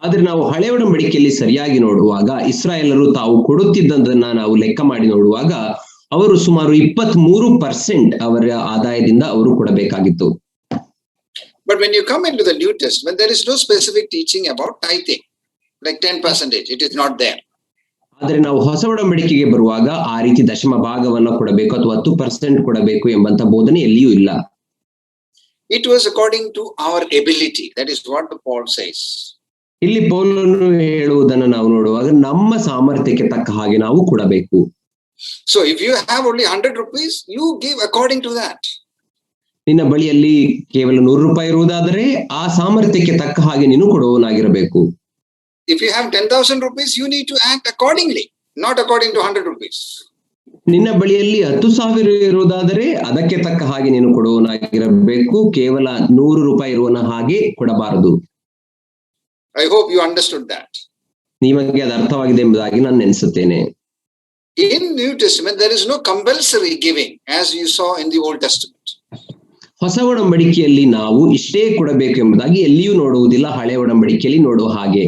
ಆದ್ರೆ ನಾವು ಹಳೆ ಒಡಂಬಡಿಕೆಯಲ್ಲಿ ಸರಿಯಾಗಿ ನೋಡುವಾಗ ಇಸ್ರಾಯೇಲರು ತಾವು ಕೊಡುತ್ತಿದ್ದದನ್ನ ನಾವು ಲೆಕ್ಕ ಮಾಡಿ ನೋಡುವಾಗ ಅವರು ಸುಮಾರು 23% ಅವರ ಆದಾಯದಿಂದ ಅವರು ಕೊಡಬೇಕಾಗಿತ್ತು. But when you come into the New Testament, there is no specific teaching about tithing, like 10%. It is not there. ಆದ್ರೆ ನಾವು ಹೊಸ ಒಡಂಬಡಿಕೆಗೆ ಬರುವಾಗ ಆ ರೀತಿ ದಶಮ ಭಾಗವನ್ನ ಕೊಡಬೇಕು ಅಥವಾ 10% ಕೊಡಬೇಕು ಎಂಬಂತ ಬೋಧನೆ ಎಲ್ಲಿಯೂ ಇಲ್ಲ. It was according to our ability. That is what Paul says. ಇಲ್ಲಿ ಪೌಲನು ಹೇಳುವುದನ್ನು ನಾವು ನೋಡುವಾಗ ನಮ್ಮ ಸಾಮರ್ಥ್ಯಕ್ಕೆ ತಕ್ಕ ಹಾಗೆ ನಾವು ಕೊಡಬೇಕು. So if you have only 100 rupees, you give according to that. ನಿನ್ನ ಬಳಿಯಲ್ಲಿ ಕೇವಲ 100 ರೂಪಾಯಿ ಇರುವುದಾದರೆ ಆ ಸಾಮರ್ಥ್ಯಕ್ಕೆ ತಕ್ಕ ಹಾಗೆ ನೀನು ಕೊಡುವವನಾಗಿರಬೇಕು. If you have 10,000 rupees, you need to act accordingly, not according to 100 rupees. ನಿನ್ನ ಬಳಿಯಲ್ಲಿ 10,000 ಇರುವುದಾದರೆ ಅದಕ್ಕೆ ತಕ್ಕ ಹಾಗೆ ನೀನು ಕೊಡುವವನಾಗಿರಬೇಕು. ಕೇವಲ 100 ರೂಪಾಯಿ ಇರುವನ ಹಾಗೆ ಕೊಡಬಾರದು. I hope you understood that. ನಿಮಗೆ ಅದು ಅರ್ಥವಾಗಿದೆ ಎಂಬುದಾಗಿ ನಾನು ನೆನೆಸುತ್ತೇನೆ. In New Testament, there is no compulsory giving as you saw in the Old Testament. ಹೊಸ ಒಡಂಬಡಿಕೆಯಲ್ಲಿ ನಾವು ಇಷ್ಟೇ ಕೊಡಬೇಕು ಎಂಬುದಾಗಿ ಎಲ್ಲಿಯೂ ನೋಡುವುದಿಲ್ಲ, ಹಳೆ ಒಡಂಬಡಿಕೆಯಲ್ಲಿ ನೋಡುವ ಹಾಗೆ.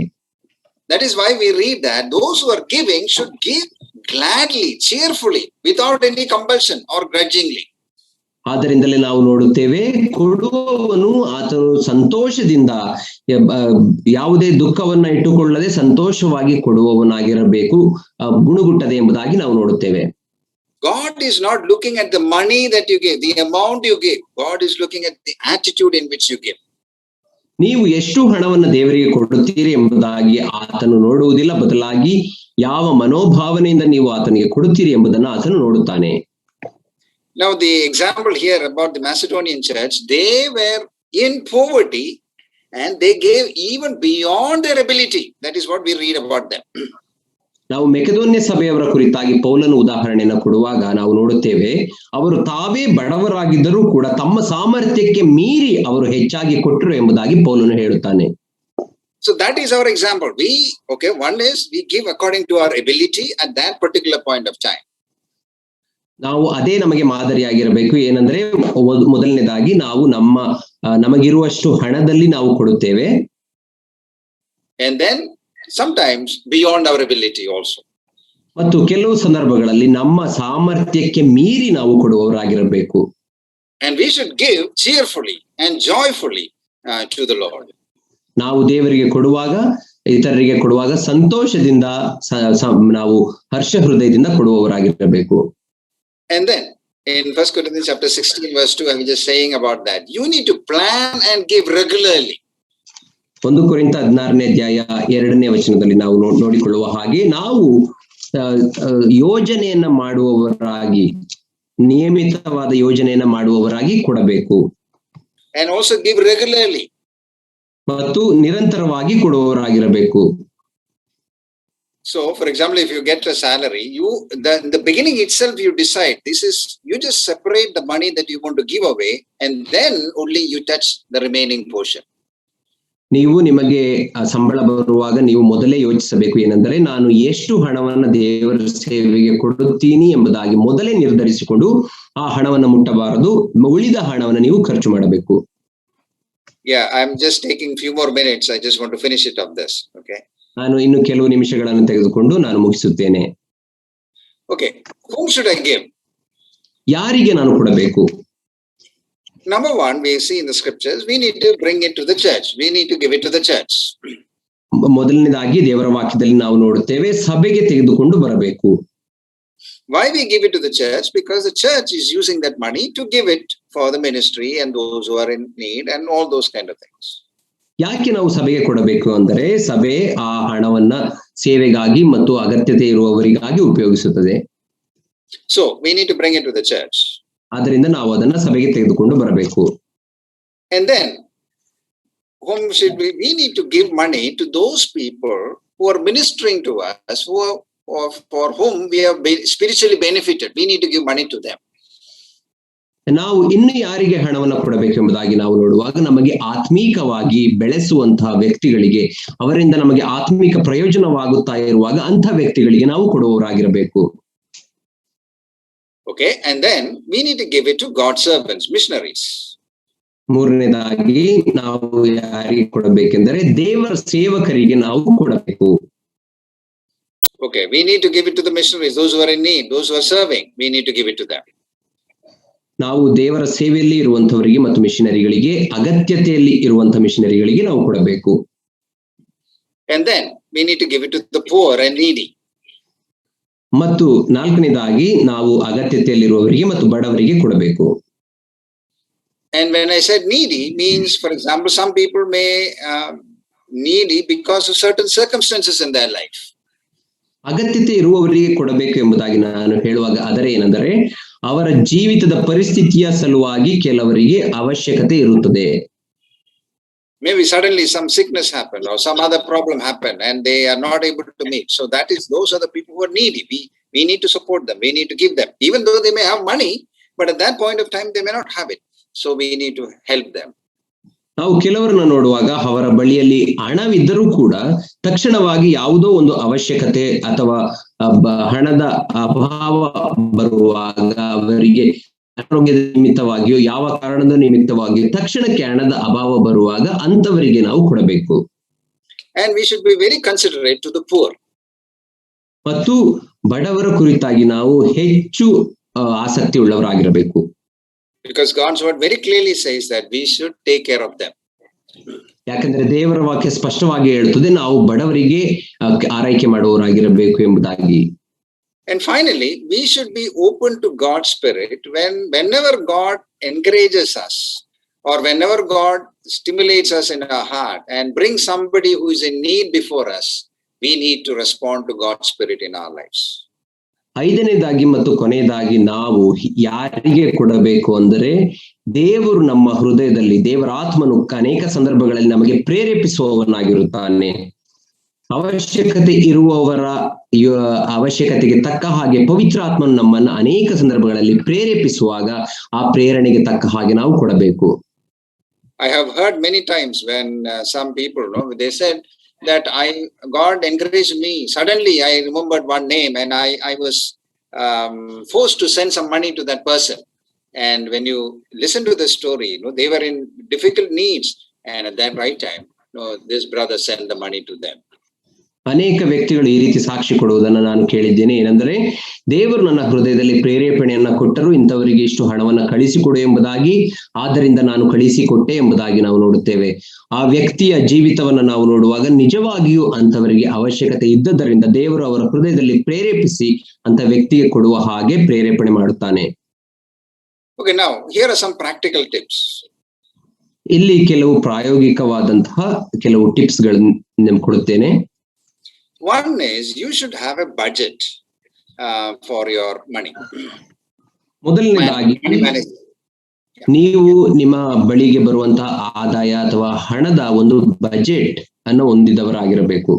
That is why we read that those who are giving should give gladly, cheerfully, without any compulsion or grudgingly. ಆದ್ದರಿಂದಲೇ ನಾವು ನೋಡುತ್ತೇವೆ, ಕೊಡುವವನು ಆತನು ಸಂತೋಷದಿಂದ, ಯಾವುದೇ ದುಃಖವನ್ನ ಇಟ್ಟುಕೊಳ್ಳದೆ ಸಂತೋಷವಾಗಿ ಕೊಡುವವನಾಗಿರಬೇಕು, ಗುಣಗುಟ್ಟದೆ ಎಂಬುದಾಗಿ ನಾವು ನೋಡುತ್ತೇವೆ. God is not looking at the money that you give, the amount you give. God is looking at the attitude in which you give. ನೀವು ಎಷ್ಟು ಹಣವನ್ನು ದೇವರಿಗೆ ಕೊಡುತ್ತೀರಿ ಎಂಬುದಾಗಿ ಆತನು ನೋಡುವುದಿಲ್ಲ, ಬದಲಾಗಿ ಯಾವ ಮನೋಭಾವನೆಯಿಂದ ನೀವು ಆತನಿಗೆ ಕೊಡುತ್ತೀರಿ ಎಂಬುದನ್ನು ಆತನು ನೋಡುತ್ತಾನೆ. Now the example here about the Macedonian church, they were in poverty and they gave even beyond their ability. That is what we read about them. ನಾವು ಮೆಕೆದೋನ್ಯ ಸಭೆಯವರ ಕುರಿತಾಗಿ ಪೌಲನ ಉದಾಹರಣೆಯನ್ನು ಕೊಡುವಾಗ ನಾವು ನೋಡುತ್ತೇವೆ, ಅವರು ತಾವೇ ಬಡವರಾಗಿದ್ದರೂ ಕೂಡ ತಮ್ಮ ಸಾಮರ್ಥ್ಯಕ್ಕೆ ಮೀರಿ ಅವರು ಹೆಚ್ಚಾಗಿ ಕೊಟ್ಟರು ಎಂಬುದಾಗಿ ಪೌಲನು ಹೇಳುತ್ತಾನೆ. So that is our example. One is we give according to our ability at that particular point of time. ನಾವು ಅದೇ ನಮಗೆ ಮಾದರಿಯಾಗಿರಬೇಕು. ಏನಂದ್ರೆ ಮೊದಲನೇದಾಗಿ ನಾವು ನಮಗಿರುವಷ್ಟು ಹಣದಲ್ಲಿ ನಾವು ಕೊಡುತ್ತೇವೆ. And then sometimes beyond our ability also. ಮತ್ತು ಕೆಲವು ಸಂದರ್ಭಗಳಲ್ಲಿ ನಮ್ಮ ಸಾಮರ್ಥ್ಯಕ್ಕೆ ಮೀರಿ ನಾವು ಕೊಡುವವರಾಗಿರಬೇಕು. And we should give cheerfully and joyfully to the Lord. ನಾವು ದೇವರಿಗೆ ಕೊಡುವಾಗ, ಇತರರಿಗೆ ಕೊಡುವಾಗ ಸಂತೋಷದಿಂದ ನಾವು ಹರ್ಷ ಹೃದಯದಿಂದ ಕೊಡುವವರಾಗಿರಬೇಕು. And then in 1 Corinthians chapter 16 verse 2, I was just saying about that. You need to plan and give regularly. 1 ಕೊರಿಂಥ 16ನೇ ಅಧ್ಯಾಯ 2ನೇ ವಚನದಲ್ಲಿ ನಾವು ನೋಡಿಕೊಳ್ಳುವ ಹಾಗೆ ನಾವು ಯೋಜನೆಯನ್ನ ಮಾಡುವವರಾಗಿ, ನಿಯಮಿತವಾದ ಯೋಜನೆಯನ್ನ ಮಾಡುವವರಾಗಿ ಕೊಡಬೇಕು. And also give regularly. ಮತ್ತು ನಿರಂತರವಾಗಿ ಕೊಡುವವರಾಗಿರಬೇಕು. So, for example, if you get a salary, in the beginning itself, you decide you just separate the money that you want to give away, and then only you touch the remaining portion. ನೀವು ನಿಮಗೆ ಸಂಬಳ ಬರುವಾಗ ನೀವು ಮೊದಲೇ ಯೋಚಿಸಬೇಕು, ಏನಂದರೆ ನಾನು ಎಷ್ಟು ಹಣವನ್ನ ದೇವರ ಸೇವೆಗೆ ಕೊಡುತ್ತೀನಿ ಎಂಬುದಾಗಿ ಮೊದಲೇ ನಿರ್ಧರಿಸಿಕೊಂಡು ಆ ಹಣವನ್ನು ಮುಟ್ಟಬಾರದು. ಉಳಿದ ಹಣವನ್ನು ನೀವು ಖರ್ಚು ಮಾಡಬೇಕು. Yeah, I'm just taking few more minutes. I just want to finish it of this. Okay. ನಾನು ಇನ್ನು ಕೆಲವು ನಿಮಿಷಗಳನ್ನು ತೆಗೆದುಕೊಂಡು ನಾನು ಮುಗಿಸುತ್ತೇನೆ. Okay. Whom should I give? ಯಾರಿಗೆ ನಾನು ಕೊಡಬೇಕು? Number one, we see in the scriptures, we need to bring it to the church. We need to give it to the church. ಮೊದಲನೇದಾಗಿ ದೇವರ ವಾಕ್ಯದಲ್ಲಿ ನಾವು ನೋಡುತ್ತೇವೆ, ಸಭೆಗೆ ತೆಗೆದುಕೊಂಡು ಬರಬೇಕು. Why we give it to the church? Because the church is using that money to give it for the ministry and those who are in need and all those kind of things. ಯಾಕೆ ನಾವು ಸಭೆಗೆ ಕೊಡಬೇಕು ಅಂದರೆ, ಸಭೆ ಆ ಹಣವನ್ನ ಸೇವೆಗಾಗಿ ಮತ್ತು ಅಗತ್ಯತೆ ಇರುವವರಿಗಾಗಿ ಉಪಯೋಗಿಸುತ್ತದೆ. So we need to bring it to the church. ಆದ್ದರಿಂದ ನಾವು ಅದನ್ನ ಸಭೆಗೆ ತೆಗೆದುಕೊಂಡು ಬರಬೇಕು. And then whom should we need to give money to those people who are ministering to us, for whom we have been spiritually benefited. We need to give money to them. ನಾವು ಇನ್ನು ಯಾರಿಗೆ ಹಣವನ್ನು ಕೊಡಬೇಕೆಂಬುದಾಗಿ ನಾವು ನೋಡುವಾಗ, ನಮಗೆ ಆತ್ಮೀಕವಾಗಿ ಬೆಳೆಸುವಂತಹ ವ್ಯಕ್ತಿಗಳಿಗೆ, ಅವರಿಂದ ನಮಗೆ ಆತ್ಮಿಕ ಪ್ರಯೋಜನವಾಗುತ್ತಾ ಇರುವಾಗ ಅಂಥ ವ್ಯಕ್ತಿಗಳಿಗೆ ನಾವು ಕೊಡುವವರಾಗಿರಬೇಕು. Okay, and then we need to give it to God's servants, missionaries. ಮೂರನೇದಾಗಿ ನಾವು ಯಾರಿಗೆ ಕೊಡಬೇಕೆಂದರೆ ದೇವರ ಸೇವಕರಿಗೆ ನಾವು ಕೊಡಬೇಕು. Okay, we need to give it to the missionaries, those who are in need, those who are serving. We need to give it to them. ನಾವು ದೇವರ ಸೇವೆಯಲ್ಲಿ ಇರುವಂತವರಿಗೆ ಮತ್ತು ಮಿಷನರಿಗಳಿಗೆ, ಅಗತ್ಯತೆಯಲ್ಲಿ ಇರುವಂತಹ ಮಿಷನರಿಗಳಿಗೆ ನಾವು ಕೊಡಬೇಕು. And then we need to give it to the poor and needy. ಮತ್ತು ನಾಲ್ಕನೇದಾಗಿ ನಾವು ಅಗತ್ಯತೆಯಲ್ಲಿರುವವರಿಗೆ ಮತ್ತು ಬಡವರಿಗೆ ಕೊಡಬೇಕು. And when I said needy, means, for example, some people may needy because of certain circumstances in their life. ಅಗತ್ಯತೆ ಇರುವವರಿಗೆ ಕೊಡಬೇಕು ಎಂಬುದಾಗಿ ನಾನು ಹೇಳುವಾಗ ಅದರ ಏನೆಂದರೆ, ಅವರ ಜೀವಿತದ ಪರಿಸ್ಥಿತಿಯ ಸಲುವಾಗಿ ಕೆಲವರಿಗೆ ಅವಶ್ಯಕತೆ ಇರುತ್ತದೆ. Maybe suddenly some sickness happened or some other problem happened and they are not able to meet. So those are the people who are needy. We need to support them. We need to give them. Even though they may have money, but at that point of time, they may not have it. So we need to help them. ನಾವು ಕೆಲವರನ್ನ ನೋಡುವಾಗ ಅವರ ಬಳಿಯಲ್ಲಿ ಹಣವಿದ್ದರೂ ಕೂಡ ತಕ್ಷಣವಾಗಿ ಯಾವುದೋ ಒಂದು ಅವಶ್ಯಕತೆ ಅಥವಾ ಹಣದ ಅಭಾವ ಬರುವಾಗ, ಅವರಿಗೆ ಆರೋಗ್ಯದ ನಿಮಿತ್ತವಾಗಿಯೋ ಯಾವ ಕಾರಣದ ನಿಮಿತ್ತವಾಗಿಯೋ ತಕ್ಷಣಕ್ಕೆ ಹಣದ ಅಭಾವ ಬರುವಾಗ ಅಂತವರಿಗೆ ನಾವು ಕೊಡಬೇಕು. And we should be very considerate to the poor. ಮತ್ತು ಬಡವರ ಕುರಿತಾಗಿ ನಾವು ಹೆಚ್ಚು ಆಸಕ್ತಿ ಉಳ್ಳವರಾಗಿರಬೇಕು. Because God's word very clearly says that we should take care of them. ಯಾಕಂದ್ರೆ ದೇವರ ವಾಕ್ಯ ಸ್ಪಷ್ಟವಾಗಿ ಹೇಳುತ್ತದೆ, ನಾವು ಬಡವರಿಗೆ ಆರೈಕೆ ಮಾಡುವವರಾಗಿರಬೇಕು ಎಂಬುದಾಗಿ. And finally, we should be open to God's Spirit whenever God encourages us or whenever God stimulates us in our heart and brings somebody who is in need before us. We need to respond to God's Spirit in our lives. ಐದನೇದಾಗಿ ಮತ್ತು ಕೊನೆಯದಾಗಿ ನಾವು ಯಾರಿಗೆ ಕೊಡಬೇಕು ಅಂದರೆ, ದೇವರು ನಮ್ಮ ಹೃದಯದಲ್ಲಿ, ದೇವರ ಆತ್ಮನು ಅನೇಕ ಸಂದರ್ಭಗಳಲ್ಲಿ ನಮಗೆ ಪ್ರೇರೇಪಿಸುವವನಾಗಿರುತ್ತಾನೆ. ಅವಶ್ಯಕತೆ ಇರುವವರ ಅವಶ್ಯಕತೆಗೆ ತಕ್ಕ ಹಾಗೆ ಪವಿತ್ರ ಆತ್ಮನು ನಮ್ಮನ್ನು ಅನೇಕ ಸಂದರ್ಭಗಳಲ್ಲಿ ಪ್ರೇರೇಪಿಸುವಾಗ ಆ ಪ್ರೇರಣೆಗೆ ತಕ್ಕ ಹಾಗೆ ನಾವು ಕೊಡಬೇಕು. I have heard many times when some people, they said that God encouraged me. Suddenly I remembered one name and I was forced to send some money to that person. And when you listen to the story, they were in difficult needs, and at that right time, this brother sent the money to them. ಅನೇಕ ವ್ಯಕ್ತಿಗಳು ಈ ರೀತಿ ಸಾಕ್ಷಿ ಕೊಡುವುದನ್ನು ನಾನು ಕೇಳಿದ್ದೇನೆ. ಏನೆಂದರೆ, ದೇವರು ನನ್ನ ಹೃದಯದಲ್ಲಿ ಪ್ರೇರೇಪಣೆಯನ್ನ ಕೊಟ್ಟರು, ಇಂಥವರಿಗೆ ಇಷ್ಟು ಹಣವನ್ನ ಕಳಿಸಿಕೊಡು ಎಂಬುದಾಗಿ, ಆದ್ದರಿಂದ ನಾನು ಕಳಿಸಿಕೊಟ್ಟೆ ಎಂಬುದಾಗಿ ನಾವು ನೋಡುತ್ತೇವೆ. ಆ ವ್ಯಕ್ತಿಯ ಜೀವಿತವನ್ನ ನಾವು ನೋಡುವಾಗ ನಿಜವಾಗಿಯೂ ಅಂತವರಿಗೆ ಅವಶ್ಯಕತೆ ಇದ್ದದರಿಂದ ದೇವರು ಅವರ ಹೃದಯದಲ್ಲಿ ಪ್ರೇರೇಪಿಸಿ ಅಂತ ವ್ಯಕ್ತಿಗೆ ಕೊಡುವ ಹಾಗೆ ಪ್ರೇರೇಪಣೆ ಮಾಡುತ್ತಾನೆ. Okay, now here are some practical tips. ಇಲ್ಲಿ ಕೆಲವು ಪ್ರಾಯೋಗಿಕವಾದಂತಹ ಕೆಲವು ಟಿಪ್ಸ್ ಗಳನ್ನು ಕೊಡುತ್ತೇನೆ. One is you should have a budget for your money. ಮೊದಲನೇದಾಗಿ ನೀವು ನಿಮ್ಮ ಬಳಿಗೆ ಬರುವಂತಹ ಆದಾಯ ಅಥವಾ ಹಣದ ಒಂದು ಬಜೆಟ್ ಅನ್ನು ಹೊಂದಿದವರಾಗಿರಬೇಕು.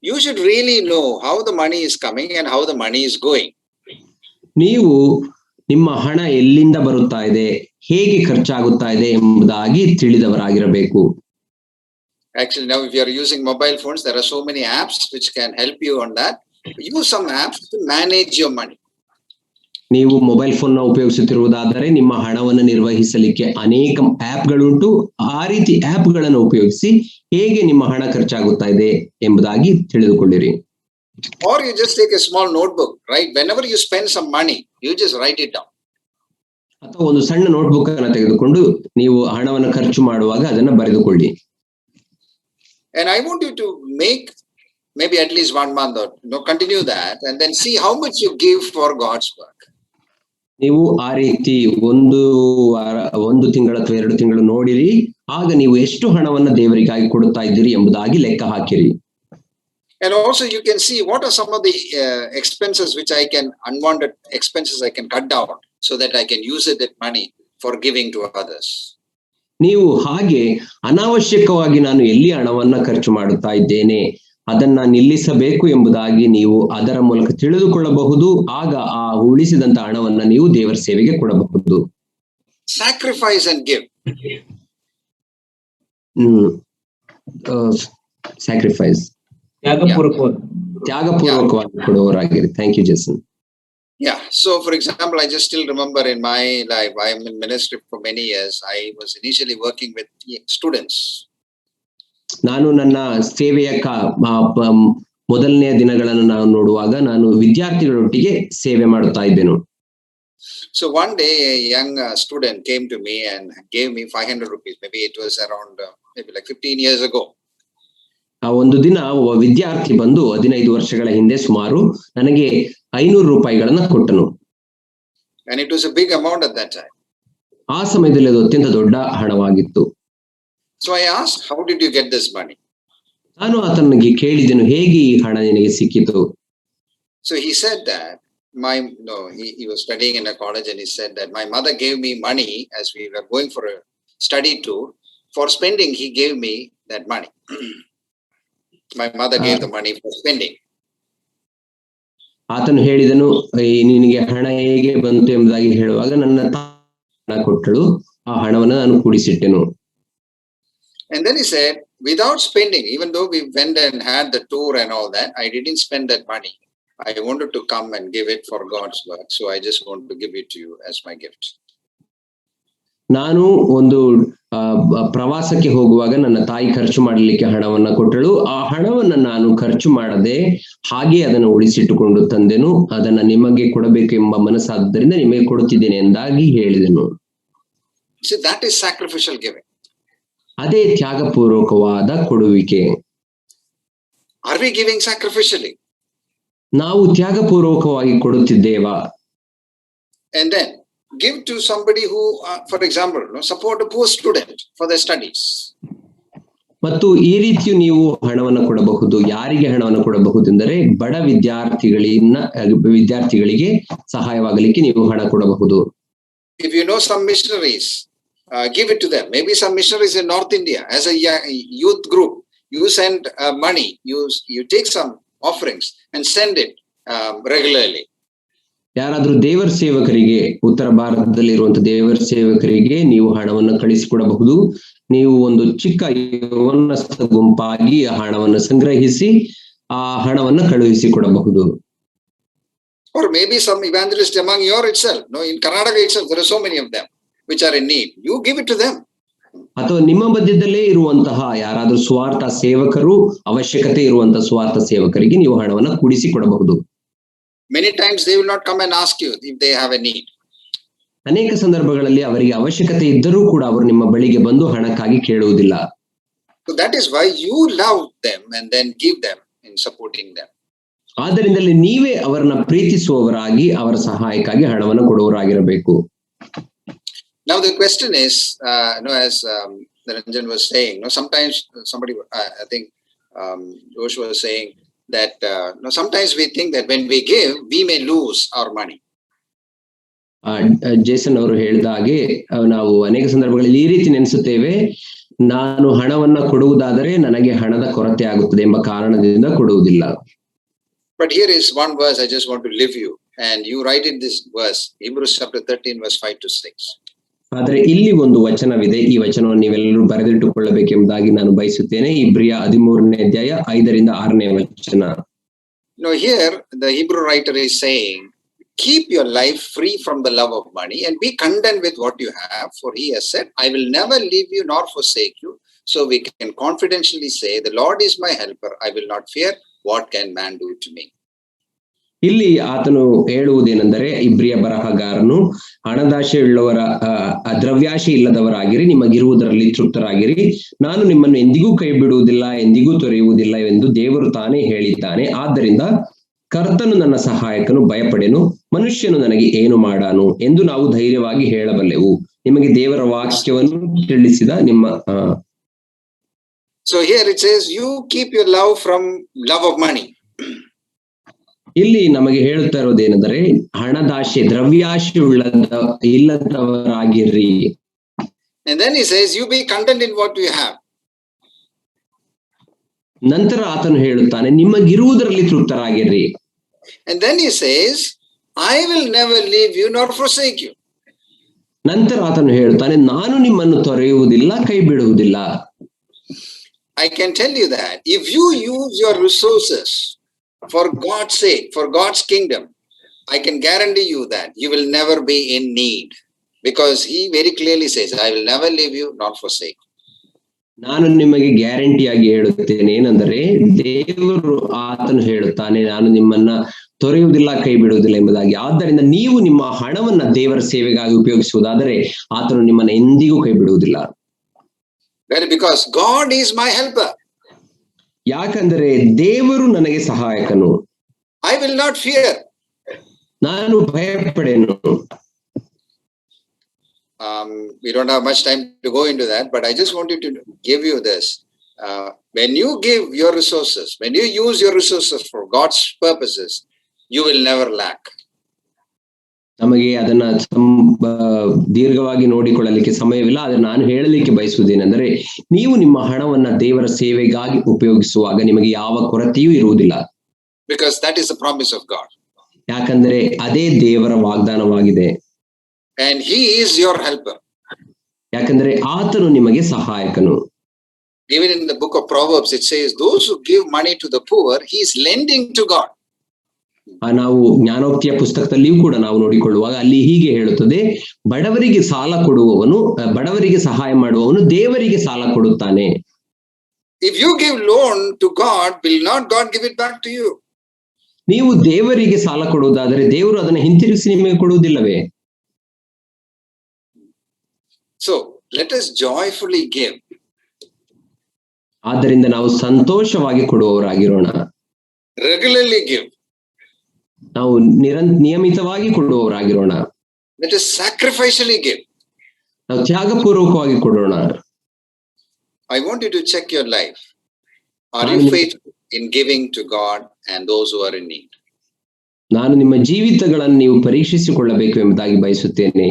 You should really know how the money is coming and how the money is going. ನೀವು ನಿಮ್ಮ ಹಣ ಎಲ್ಲಿಂದ ಬರುತ್ತಾ ಇದೆ, ಹೇಗೆ ಖರ್ಚಾಗುತ್ತಾ ಇದೆ ಎಂಬುದಾಗಿ ತಿಳಿದವರಾಗಿರಬೇಕು. Actually, now if you are using mobile phones, there are so many apps which can help you on that. Use some apps to manage your money. ನೀವು ಮೊಬೈಲ್ ಫೋನ್ ನ ಉಪಯೋಗಿಸುತ್ತಿರುವುದಾದರೆ ನಿಮ್ಮ ಹಣವನ್ನು ನಿರ್ವಹಿಸಲಿಕ್ಕೆ ಅನೇಕ ಆಪ್ಗಳುಂಟು. ಆ ರೀತಿ ಆಪ್ಗಳನ್ನು ಉಪಯೋಗಿಸಿ ಹೇಗೆ ನಿಮ್ಮ ಹಣ ಖರ್ಚಾಗುತ್ತಾ ಇದೆ ಎಂಬುದಾಗಿ ತಿಳಿದುಕೊಳ್ಳಿರಿ. Or you just take a small notebook, right? Whenever you spend some money, you just write it down. ಅಥವಾ ಒಂದು ಸಣ್ಣ ನೋಟ್ಬುಕ್ ಅನ್ನು ತೆಗೆದುಕೊಂಡು ನೀವು ಹಣವನ್ನು ಖರ್ಚು ಮಾಡುವಾಗ ಅದನ್ನು ಬರೆದುಕೊಳ್ಳಿ. And I want you to make maybe at least 1 month or continue that, and then see how much you give for God's work. ನೀವು ಆ ರೀತಿ ಒಂದು ವಾರ, 1 ತಿಂಗಳು ಅಥವಾ 2 ತಿಂಗಳು ನೋಡಿರಿ. ಆಗ ನೀವು ಎಷ್ಟು ಹಣವನ್ನು ದೇವರಿಗಾಗಿ ಕೊಡುತ್ತಾ ಇದ್ದೀರಿ ಎಂಬುದಾಗಿ ಲೆಕ್ಕ ಹಾಕಿರಿ. And also you can see what are some of the expenses which unwanted expenses I can cut down, so that I can use that money for giving to others. ನೀವು ಹಾಗೆ ಅನಾವಶ್ಯಕವಾಗಿ ನಾನು ಎಲ್ಲಿ ಹಣವನ್ನ ಖರ್ಚು ಮಾಡುತ್ತಾ ಇದ್ದೇನೆ ಅದನ್ನ ನಿಲ್ಲಿಸಬೇಕು ಎಂಬುದಾಗಿ ನೀವು ಅದರ ಮೂಲಕ ತಿಳಿದುಕೊಳ್ಳಬಹುದು. ಆಗ ಆ ಉಳಿಸಿದಂತ ಹಣವನ್ನ ನೀವು ದೇವರ ಸೇವೆಗೆ ಕೊಡಬಹುದು. Sacrifice and give. ಸ್ಯಾಕ್ರಿಫೈಸ್, ತ್ಯಾಗಪೂರ್ವಕವಾಗಿ ಕೊಡುವವರಾಗಿರಿ. Thank you Jason. Yeah. So, for example, I just still remember in my life, I am in ministry for many years. I was initially working with students. ನಾನು ನನ್ನ ಸೇವೆಯ ಮೊದಲನೆಯ ದಿನಗಳನ್ನು ನಾನು ನೋಡುವಾಗ ನಾನು ವಿದ್ಯಾರ್ಥಿಗಳೊಟ್ಟಿಗೆ ಸೇವೆ ಮಾಡುತ್ತಾ ಇದ್ದೆನು. So one day a young student came to me and gave me 500 rupees. Maybe it was around maybe like 15 years ago. ಆ ಒಂದು ದಿನ ಒಬ್ಬ ವಿದ್ಯಾರ್ಥಿ ಬಂದು 15 ವರ್ಷಗಳ ಹಿಂದೆ ಸುಮಾರು ನನಗೆ 500 ರೂಪಾಯಿಗಳನ್ನ ಕೊಟ್ಟನು. And it was a big amount at that time. ಆ ಸಮಯದಲ್ಲಿ ಅದು ಅತ್ಯಂತ ದೊಡ್ಡ ಹಣವಾಗಿತ್ತು. So I asked, how did you get this money? ನಾನು ಆತನಿಗೆ ಕೇಳಿದೆನು, ಹೇಗೆ ಈ ಹಣ ನಿನಗೆ ಸಿಕ್ಕಿತು? So he said that he was studying in a college, and he said that my mother gave me money as we were going for a study tour. For spending, he gave me that money. My mother gave the money for spending. ಆತನು ಹೇಳಿದನು, ನಿನಗೆ ಹಣ ಹೇಗೆ ಬಂತು ಎಂಬುದಾಗಿ ಹೇಳುವಾಗ ನನ್ನ ಹಣ ಕೊಟ್ಟಳು, ಆ ಹಣವನ್ನು ನಾನು ಕೂಡಿಸಿಟ್ಟೆನು. And then he said, without spending, even though we went and had the tour and all that, I didn't spend that money. I wanted to come and give it for God's work. So I just want to give it to you as my gift. ನಾನು ಒಂದು ಪ್ರವಾಸಕ್ಕೆ ಹೋಗುವಾಗ ನನ್ನ ತಾಯಿ ಖರ್ಚು ಮಾಡಲಿಕ್ಕೆ ಹಣವನ್ನ ಕೊಟ್ಟಳು. ಆ ಹಣವನ್ನ ನಾನು ಖರ್ಚು ಮಾಡದೆ ಹಾಗೆ ಅದನ್ನು ಉಳಿಸಿಟ್ಟುಕೊಂಡು ತಂದೆನು. ಅದನ್ನ ನಿಮಗೆ ಕೊಡಬೇಕು ಎಂಬ ಮನಸ್ಸಾದ್ದರಿಂದ ನಿಮಗೆ ಕೊಡುತ್ತಿದ್ದೇನೆ ಎಂದಾಗಿ ಹೇಳಿದೆನು. See, that is sacrificial giving. ಅದೇ ತ್ಯಾಗಪೂರ್ವಕವಾದ ಕೊಡುವಿಕೆ. Are we giving sacrificially? ನಾವು ತ್ಯಾಗಪೂರ್ವಕವಾಗಿ ಕೊಡುತ್ತಿದ್ದೇವಾ? And then give to somebody who, for example, support a poor student for their studies. ಮತ್ತು ಈ ರೀತಿಯು ನೀವು ಹಣವನ್ನು ಕೊಡಬಹುದು. ಯಾರಿಗೆ ಹಣವನ್ನು ಕೊಡಬಹುದೆಂದರೆ ಬಡ ವಿದ್ಯಾರ್ಥಿಗಳಿಗೆ ಸಹಾಯವಾಗಲಿಕ್ಕೆ ನೀವು ಹಣ ಕೊಡಬಹುದು. If you know some missionaries, give it to them. Maybe some missionaries in North India, as a youth group, you send money, you take some offerings and send it regularly. ಯಾರಾದ್ರೂ ದೇವರ ಸೇವಕರಿಗೆ, ಉತ್ತರ ಭಾರತದಲ್ಲಿರುವಂತಹ ದೇವರ ಸೇವಕರಿಗೆ ನೀವು ಹಣವನ್ನು ಕಳಿಸಿಕೊಡಬಹುದು. ನೀವು ಒಂದು ಚಿಕ್ಕ ಯವನಸ್ಥ ಗುಂಪಾಗಿ ಆ ಹಣವನ್ನು ಸಂಗ್ರಹಿಸಿ ಆ ಹಣವನ್ನು ಕಳುಹಿಸಿಕೊಡಬಹುದು. Or maybe some evangelist among your itself. No, in Karnataka itself, there are so many of them which are in need. You give it to them. ಅಥವಾ ನಿಮ್ಮ ಮಧ್ಯದಲ್ಲೇ ಇರುವಂತಹ ಯಾರಾದ್ರೂ ಸ್ವಾರ್ಥ ಸೇವಕರು, ಅವಶ್ಯಕತೆ ಇರುವಂತಹ ಸ್ವಾರ್ಥ ಸೇವಕರಿಗೆ ನೀವು ಹಣವನ್ನ ಕೂಡಿಸಿ ಕೊಡಬಹುದು. Many times they will not come and ask you if they have a need. ಅನೇಕ ಸಂದರ್ಭಗಳಲ್ಲಿ ಅವರಿಗೆ ಅವಶ್ಯಕತೆ ಇದ್ದರೂ ಕೂಡ ಅವರು ನಿಮ್ಮ ಬಳಿಗೆ ಬಂದು ಹಣಕ್ಕಾಗಿ ಕೇಳುವುದಿಲ್ಲ. So that is why you love them and then give them in supporting them. ಆದ್ದರಿಂದಲೇ ನೀವೇ ಅವರನ್ನ ಪ್ರೀತಿಸುವವರಾಗಿ ಅವರ ಸಹಾಯಕ್ಕಾಗಿ ಹಣವನ್ನು ಕೊಡುವವರಾಗಿರಬೇಕು. Now the question is, as Ranjan was saying, sometimes somebody, I think Josh was saying that sometimes we think that when we give, we may lose our money. Jason ಅವರು ಹೇಳಿದ ಹಾಗೆ ನಾವು ಅನೇಕ ಸಂದರ್ಭಗಳಲ್ಲಿ ಈ ರೀತಿ ನೆನೆಸುತ್ತೇವೆ, ನಾನು ಹಣವನ್ನ ಕೊಡುವುದಾದರೆ ನನಗೆ ಹಣದ ಕೊರತೆ ಆಗುತ್ತದೆ ಎಂಬ ಕಾರಣದಿಂದ ಕೊಡುವುದಿಲ್ಲ. But here is one verse I just want to leave you, and you write in this verse, Hebrews chapter 13 verse 5 to 6. ಆದರೆ ಇಲ್ಲಿ ಒಂದು ವಚನವಿದೆ, ಈ ವಚನವನ್ನು ನೀವೆಲ್ಲರೂ ಬರೆದಿಟ್ಟುಕೊಳ್ಳಬೇಕೆಂಬುದಾಗಿ ನಾನು ಬಯಸುತ್ತೇನೆ. ಇಬ್ರಿಯ 13ನೇ ಅಧ್ಯಾಯ 5ರಿಂದ 6ನೇ ವಚನ. Here the Hebrew writer is saying, keep your life free from the love of money and be content with what you have, for he has said, I will never leave you nor forsake you. So we can confidentially say, the Lord is my helper, I will not fear, what can man do to me? ಇಲ್ಲಿ ಆತನು ಹೇಳುವುದೇನೆಂದರೆ, ಇಬ್ರಿಯ ಬರಹಗಾರನು ಹಣದಾಶೆ ಉಳ್ಳವರ ದ್ರವ್ಯಾಶೆ ಇಲ್ಲದವರಾಗಿರಿ, ನಿಮಗಿರುವುದರಲ್ಲಿ ತೃಪ್ತರಾಗಿರಿ, ನಾನು ನಿಮ್ಮನ್ನು ಎಂದಿಗೂ ಕೈ ಬಿಡುವುದಿಲ್ಲ, ಎಂದಿಗೂ ತೊರೆಯುವುದಿಲ್ಲ ಎಂದು ದೇವರು ತಾನೇ ಹೇಳಿದ್ದಾನೆ. ಆದ್ದರಿಂದ ಕರ್ತನು ನನ್ನ ಸಹಾಯಕನು, ಭಯಪಡೆನು, ಮನುಷ್ಯನು ನನಗೆ ಏನು ಮಾಡಾನು ಎಂದು ನಾವು ಧೈರ್ಯವಾಗಿ ಹೇಳಬಲ್ಲೆವು. ನಿಮಗೆ ದೇವರ ವಾಕ್ಯವನ್ನು ತಿಳಿಸಿದ ನಿಮ್ಮ So here it says, you keep your love from love of money. ಇಲ್ಲಿ ನಮಗೆ ಹೇಳುತ್ತಾ ಇರೋದೇನೆಂದರೆ, ಹಣದಾಶೆ ದ್ರವ್ಯಾಶೆ ಇಲ್ಲದವರಾಗಿರ್ರಿ. And then he says, you be content in what you have. ನಂತರ ಆತನು ಹೇಳುತ್ತಾನೆ, ನಿಮಗಿರುವುದರಲ್ಲಿ ತೃಪ್ತರಾಗಿರ್ರಿ. And then he says, I will never leave you nor forsake you. ನಂತರ ಆತನು ಹೇಳ್ತಾನೆ, ನಾನು ನಿಮ್ಮನ್ನು ತೊರೆಯುವುದಿಲ್ಲ, ಕೈ ಬಿಡುವುದಿಲ್ಲ. I can tell you that if you use your resources for God's sake, for God's kingdom, I can guarantee you that you will never be in need, because he very clearly says, I will never leave you nor forsake. ನಾನು ನಿಮಗೆ ಗ್ಯಾರಂಟಿಯಾಗಿ ಹೇಳುತ್ತೇನೆ, ಏನೆಂದರೆ ದೇವರು ಆತನು ಹೇಳುತ್ತಾನೆ, ನಾನು ನಿಮ್ಮನ್ನ ತೊರೆಯುವುದಿಲ್ಲ, ಕೈ ಬಿಡುವುದಿಲ್ಲ ಎಂಬುದಾಗಿ. ಆದ್ದರಿಂದ ನೀವು ನಿಮ್ಮ ಹಣವನ್ನ ದೇವರ ಸೇವೆಗಾಗಿ ಉಪಯೋಗಿಸುವುದಾದರೆ ಆತನು ನಿಮ್ಮನ್ನ ಎಂದಿಗೂ ಕೈ ಬಿಡುವುದಿಲ್ಲ. Because God is my helper. ಯಾಕಂದರೆ ದೇವರು ನನಗೆ ಸಹಾಯಕನು. I will not fear. ನಾನು ಭಯಪಡೆನು. We don't have much time to go into that, but I just wanted to give you this. When you give your resources, when you use your resources for God's purposes, you will never lack. ನಮಗೆ ಅದನ್ನ ದೀರ್ಘವಾಗಿ ನೋಡಿಕೊಳ್ಳಲಿಕ್ಕೆ ಸಮಯವಿಲ್ಲ. ಆದ್ರೆ ನಾನು ಹೇಳಲಿಕ್ಕೆ ಬಯಸುವುದೇನೆಂದರೆ, ನೀವು ನಿಮ್ಮ ಹಣವನ್ನ ದೇವರ ಸೇವೆಗಾಗಿ ಉಪಯೋಗಿಸುವಾಗ ನಿಮಗೆ ಯಾವ ಕೊರತೆಯೂ ಇರುವುದಿಲ್ಲ. Because that is the promise of God. ಯಾಕಂದ್ರೆ ಅದೇ ದೇವರ ವಾಗ್ದಾನವಾಗಿದೆ. And he is your helper. ಯಾಕಂದ್ರೆ ಆತನು ನಿಮಗೆ ಸಹಾಯಕನು. Even in the book of Proverbs, it says, those who give money to the poor, he is lending to God. ನಾವು ಜ್ಞಾನೋಕ್ತಿಯ ಪುಸ್ತಕದಲ್ಲಿಯೂ ಕೂಡ ನಾವು ನೋಡಿಕೊಳ್ಳುವಾಗ ಅಲ್ಲಿ ಹೀಗೆ ಹೇಳುತ್ತದೆ, ಬಡವರಿಗೆ ಸಾಲ ಕೊಡುವವನು, ಬಡವರಿಗೆ ಸಹಾಯ ಮಾಡುವವನು ದೇವರಿಗೆ ಸಾಲ ಕೊಡುತ್ತಾನೆ. If you give loan to God, will not God give it back to you? ನೀವು ದೇವರಿಗೆ ಸಾಲ ಕೊಡುವುದಾದರೆ ದೇವರು ಅದನ್ನು ಹಿಂತಿರುಗಿಸಿ ನಿಮಗೆ ಕೊಡುವುದಿಲ್ಲವೇ? So let us joyfully give. ಆದ್ದರಿಂದ ನಾವು ಸಂತೋಷವಾಗಿ ಕೊಡುವವರಾಗಿರೋಣ. Regularly give. ನಾವು ನಿಯಮಿತವಾಗಿ ಕೊಡುವವರಾಗಿರೋಣ. Let us sacrificially give. ನಾವು ತ್ಯಾಗಪೂರ್ವಕವಾಗಿ ಕೊಡೋಣ. I want you to check your life. Are you faithful in giving to God and those who are in need? ನಾನು ನಿಮ್ಮ ಜೀವಿತಗಳನ್ನು ನೀವು ಪರೀಕ್ಷಿಸಿಕೊಳ್ಳಬೇಕು ಎಂಬುದಾಗಿ ಬಯಸುತ್ತೇನೆ.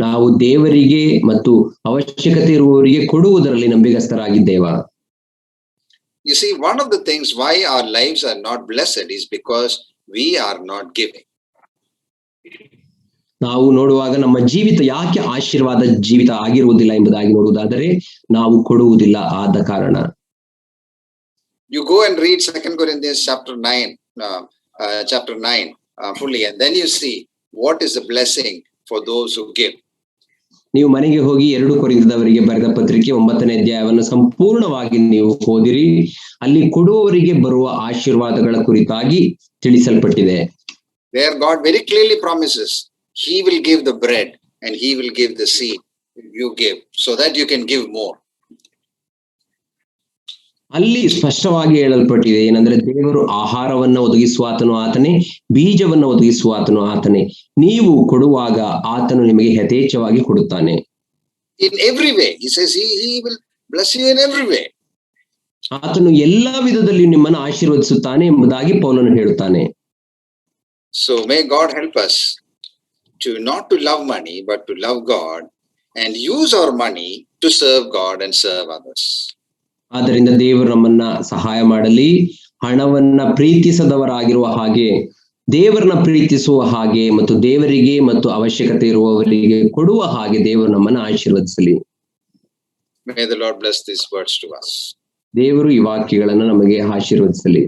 ನಾವು ದೇವರಿಗೆ ಮತ್ತು ಅವಶ್ಯಕತೆ ಇರುವವರಿಗೆ ಕೊಡುವುದರಲ್ಲಿ ನಂಬಿಗಸ್ತರಾಗಿದ್ದೇವಾ? You see, one of the things why our lives are not blessed is because we are not giving. ನಾವು ನೋಡುವಾಗ ನಮ್ಮ ಜೀವಿತ ಯಾಕೆ ಆಶೀರ್ವಾದ ಜೀವಿತ ಆಗಿರುವುದಿಲ್ಲ ಎಂಬುದಾಗಿ ನೋಡುವುದಾದರೆ ನಾವು ಕೊಡುವುದಿಲ್ಲ ಆದ ಕಾರಣ. You go and read 2 Corinthians chapter 9, fully, and then you see what is the blessing for those who give. ನೀವು ಮನೆಗೆ ಹೋಗಿ 2 ಕೊರಿಂಥದವರಿಗೆ ಬರೆದ ಪತ್ರಿಕೆ 9ನೇ ಅಧ್ಯಾಯವನ್ನು ಸಂಪೂರ್ಣವಾಗಿ ನೀವು ಓದಿರಿ. ಅಲ್ಲಿ ಕೊಡುವವರಿಗೆ ಬರುವ ಆಶೀರ್ವಾದಗಳ ಕುರಿತಾಗಿ ತಿಳಿಸಲ್ಪಟ್ಟಿದೆ. There God very clearly promises He will give the bread and He will give the seed you give, so that you can give more. ಅಲ್ಲಿ ಸ್ಪಷ್ಟವಾಗಿ ಹೇಳಲ್ಪಟ್ಟಿದೆ ಏನಂದ್ರೆ, ದೇವರು ಆಹಾರವನ್ನ ಒದಗಿಸುವಾತನು ಆತನೇ, ಬೀಜವನ್ನ ಒದಗಿಸುವಾತನು ಆತನೇ. ನೀವು ಕೊಡುವಾಗ ಆತನು ನಿಮಗೆ ಯಥೇಚ್ಛವಾಗಿ ಕೊಡುತ್ತಾನೆ. In every way, He says He will bless you in every way. ಆತನು ಎಲ್ಲಾ ವಿಧದಲ್ಲಿ ನಿಮ್ಮನ್ನು ಆಶೀರ್ವದಿಸುತ್ತಾನೆ ಎಂಬುದಾಗಿ ಪೌಲನು ಹೇಳುತ್ತಾನೆ. So may God help us to not to love money, but to love God and use our money to serve God and serve others. ಆದ್ದರಿಂದ ದೇವರು ನಮ್ಮನ್ನ ಸಹಾಯ ಮಾಡಲಿ. ಹಣವನ್ನ ಪ್ರೀತಿಸದವರಾಗಿರುವ ಹಾಗೆ, ದೇವರನ್ನ ಪ್ರೀತಿಸುವ ಹಾಗೆ ಮತ್ತು ದೇವರಿಗೆ ಮತ್ತು ಅವಶ್ಯಕತೆ ಇರುವವರಿಗೆ ಕೊಡುವ ಹಾಗೆ ದೇವರು ನಮ್ಮನ್ನ ಆಶೀರ್ವದಿಸಲಿ. May the Lord bless these words to us. ದೇವರು ಈ ವಾಕ್ಯಗಳನ್ನು ನಮಗೆ ಆಶೀರ್ವದಿಸಲಿ.